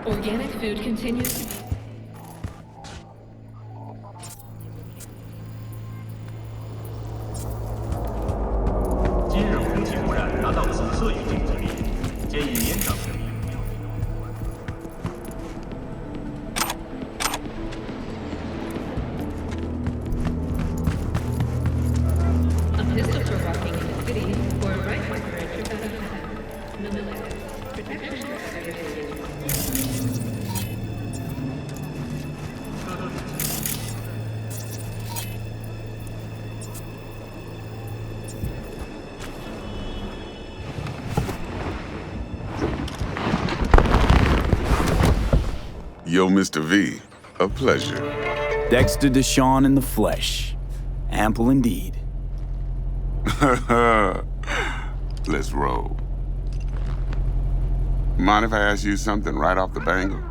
S6: Organic food continues to be.
S19: 今日空气污染达到紫色预警值，建议延长。
S6: A pistol for walking in the city or a rifle for a trip out of town. Nonetheless, protection strategies.
S18: Yo, Mr. V, a pleasure.
S2: Dexter Deshawn in the flesh. Ample indeed.
S18: Let's roll. Mind if I ask you something right off the bangle?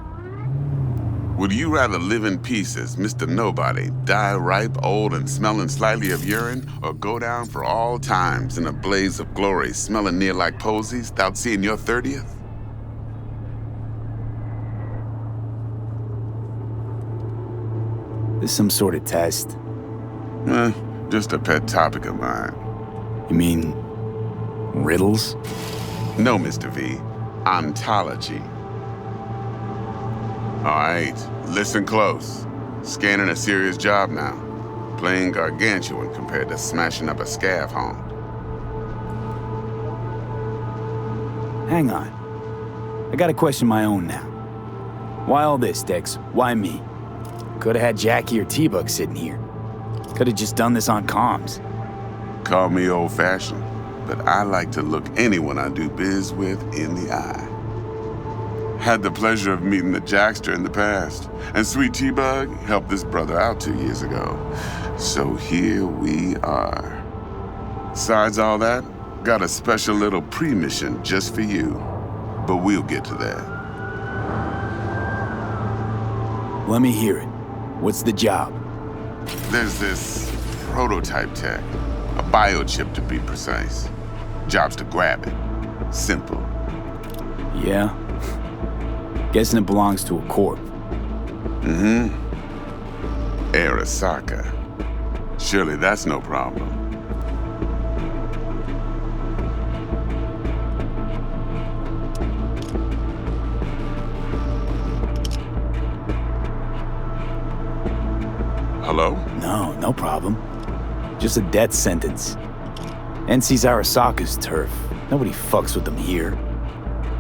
S18: Would you rather live in peace as Mr. Nobody, die ripe, old, and smelling slightly of urine, or go down for all times in a blaze of glory, smelling near like posies, without seeing your 30th?
S2: This some sort of test?
S18: Just a pet topic of mine.
S2: You mean riddles?
S18: No, Mr. V. Ontology. All right, listen close. Scanning a serious job now. Playing gargantuan compared to smashing up a scav home.
S2: Hang on. I gotta question my own now. Why all this, Dex? Why me? Could've had Jackie or T-Bug sitting here. Could've just done this on comms.
S18: Call me old-fashioned, but I like to look anyone I do biz with in the eye. Had the pleasure of meeting the Jackster in the past, and Sweet T-Bug helped this brother out 2 years ago. So here we are. Besides all that, got a special little pre-mission just for you. But we'll get to that.
S2: Let me hear it. What's the job?
S18: There's this prototype tech, a biochip to be precise. Job's to grab it. Simple.
S2: Yeah? Guessing it belongs to a corp.
S18: Mm-hmm. Arasaka. Surely that's no problem. Hello?
S2: No problem. Just a death sentence. NC's Arasaka's turf. Nobody fucks with them here.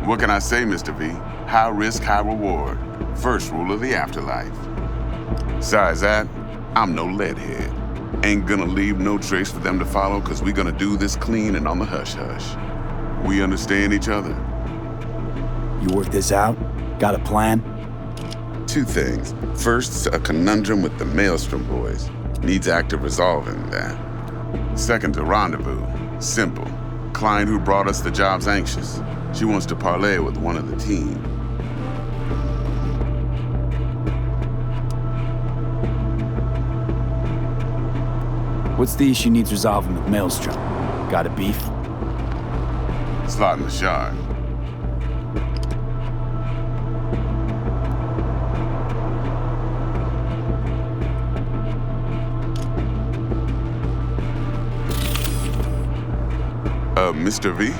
S18: What can I say, Mr. V? High risk, high reward. First rule of the afterlife. Besides that, I'm no leadhead. Ain't gonna leave no trace for them to follow, cause we gonna do this clean and on the hush-hush. We understand each other?
S2: You work this out? Got a plan?
S18: Two things. First, a conundrum with the Maelstrom boys. Needs active resolving that. Second, a rendezvous. Simple. Client who brought us the job's anxious. She wants to parlay with one of the team.
S2: What's the issue needs resolving with Maelstrom? Got a beef?
S18: Slot in the shard. Mr. V?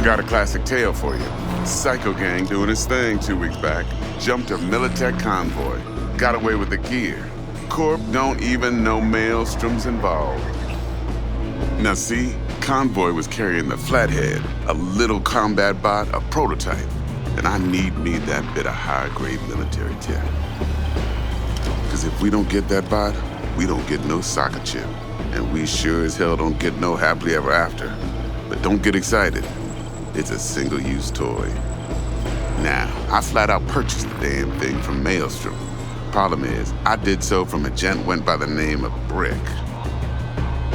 S18: Got a classic tale for you. Psycho gang doing his thing 2 weeks back. Jumped a Militech convoy. Got away with the gear. Corp don't even know Maelstrom's involved. Now see, convoy was carrying the Flathead, a little combat bot, a prototype. And I need that bit of high-grade military tech. Because if we don't get that bot, we don't get no soccer chip. And we sure as hell don't get no happily ever after. But don't get excited. It's a single-use toy. Now, I flat out purchased the damn thing from Maelstrom. Problem is, I did so from a gent went by the name of Brick.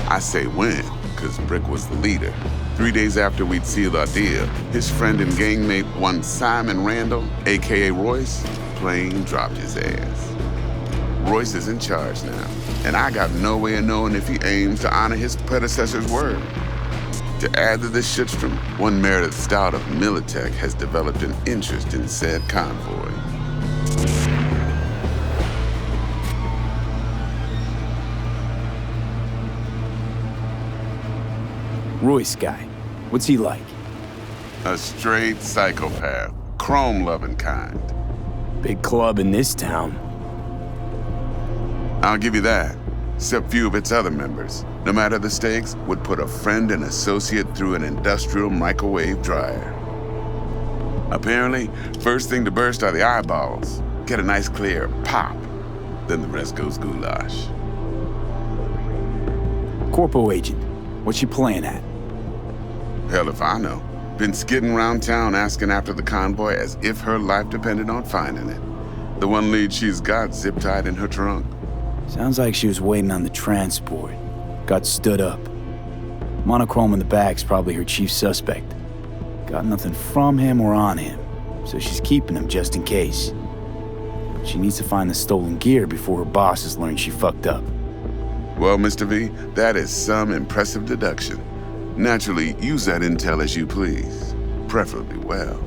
S18: I say when, because Brick was the leader. 3 days after we'd sealed our deal, his friend and gangmate, one Simon Randall, a.k.a. Royce, plain dropped his ass. Royce is in charge now, and I got no way of knowing if he aims to honor his predecessor's word. To add to this shitstorm, one Meredith Stout of Militech has developed an interest in said convoy.
S2: Royce guy. What's he like?
S18: A straight psychopath. Chrome-loving kind.
S2: Big club in this town.
S18: I'll give you that. Except few of its other members, no matter the stakes, would put a friend and associate through an industrial microwave dryer. Apparently, first thing to burst are the eyeballs. Get a nice clear pop. Then the rest goes goulash.
S2: Corpo agent. What's she playing at?
S18: Hell if I know. Been skidding around town asking after the convoy as if her life depended on finding it. The one lead she's got zip-tied in her trunk.
S2: Sounds like she was waiting on the transport. Got stood up. Monochrome in the back's probably her chief suspect. Got nothing from him or on him, so she's keeping him just in case. She needs to find the stolen gear before her bosses learn she fucked up.
S18: Well, Mr. V, that is some impressive deduction. Naturally, use that intel as you please. Preferably well.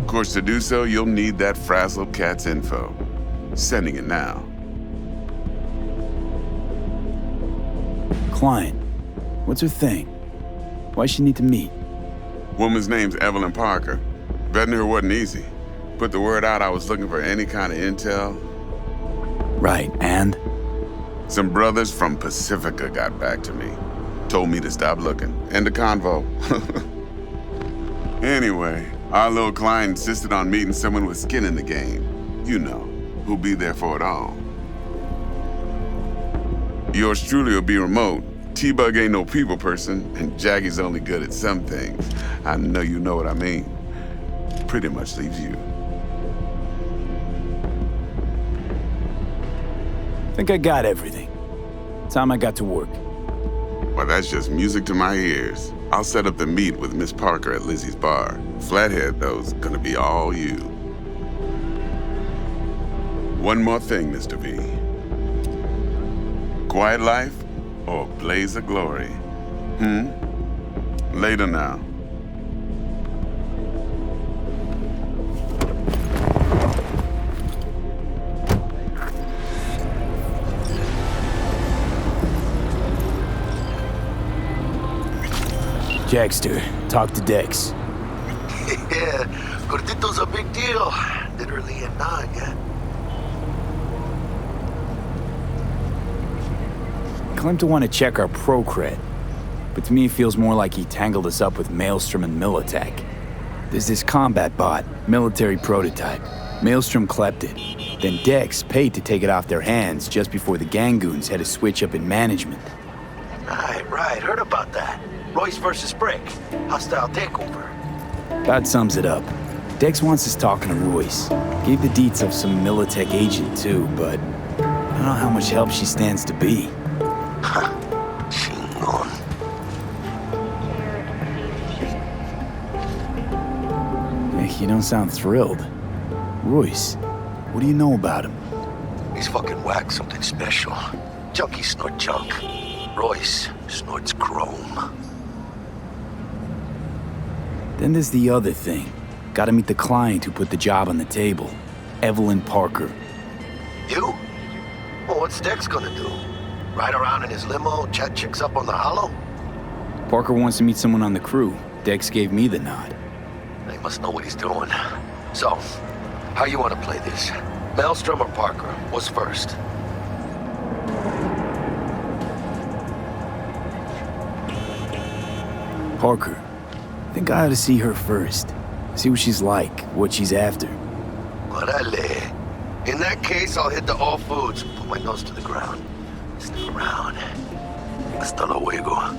S18: Of course, to do so, you'll need that frazzled cat's info. Sending it now.
S2: Client. What's her thing? Why'd she need to meet?
S18: Woman's name's Evelyn Parker. Vetting her wasn't easy. Put the word out I was looking for any kind of intel.
S2: Right, and?
S18: Some brothers from Pacifica got back to me. Told me to stop looking. End of convo. Anyway, our little client insisted on meeting someone with skin in the game. You know, who'll be there for it all. Yours truly will be remote. T-Bug ain't no people person, and Jaggy's only good at some things. I know you know what I mean. Pretty much leaves you.
S2: Think I got everything. Time I got to work.
S18: Well, that's just music to my ears. I'll set up the meet with Miss Parker at Lizzie's bar. Flathead, though's gonna be all you. One more thing, Mr. V. Quiet life or blaze of glory? Later now.
S2: Jackster, talk to Dex.
S8: Yeah, Gordito's a big deal. Literally and not, yeah.
S2: Claimed to want to check our pro-cred, but to me it feels more like he tangled us up with Maelstrom and Militech. There's this combat bot, military prototype. Maelstrom clept it. Then Dex paid to take it off their hands just before the Gangoons had a switch up in management.
S8: Right, heard about that. Royce versus Brick. Hostile takeover.
S2: That sums it up. Dex wants us talking to Royce. Gave the deets of some Militech agent too, but I don't know how much help she stands to be.
S8: Chingon.
S2: Hey, you don't sound thrilled. Royce, what do you know about him?
S8: He's fucking whack, something special. Junkies snort junk. Royce snorts chrome.
S2: Then there's the other thing. Gotta meet the client who put the job on the table. Evelyn Parker.
S8: You? Well, what's Dex gonna do? Ride around in his limo, chat chicks up on the hollow?
S2: Parker wants to meet someone on the crew. Dex gave me the nod.
S8: He must know what he's doing. So, how you want to play this? Maelstrom or Parker? What's first?
S2: Parker. Think I ought to see her first. See what she's like, what she's after.
S8: Orale. In that case, I'll hit the all foods. Put my nose to the ground. Stick around. Hasta luego.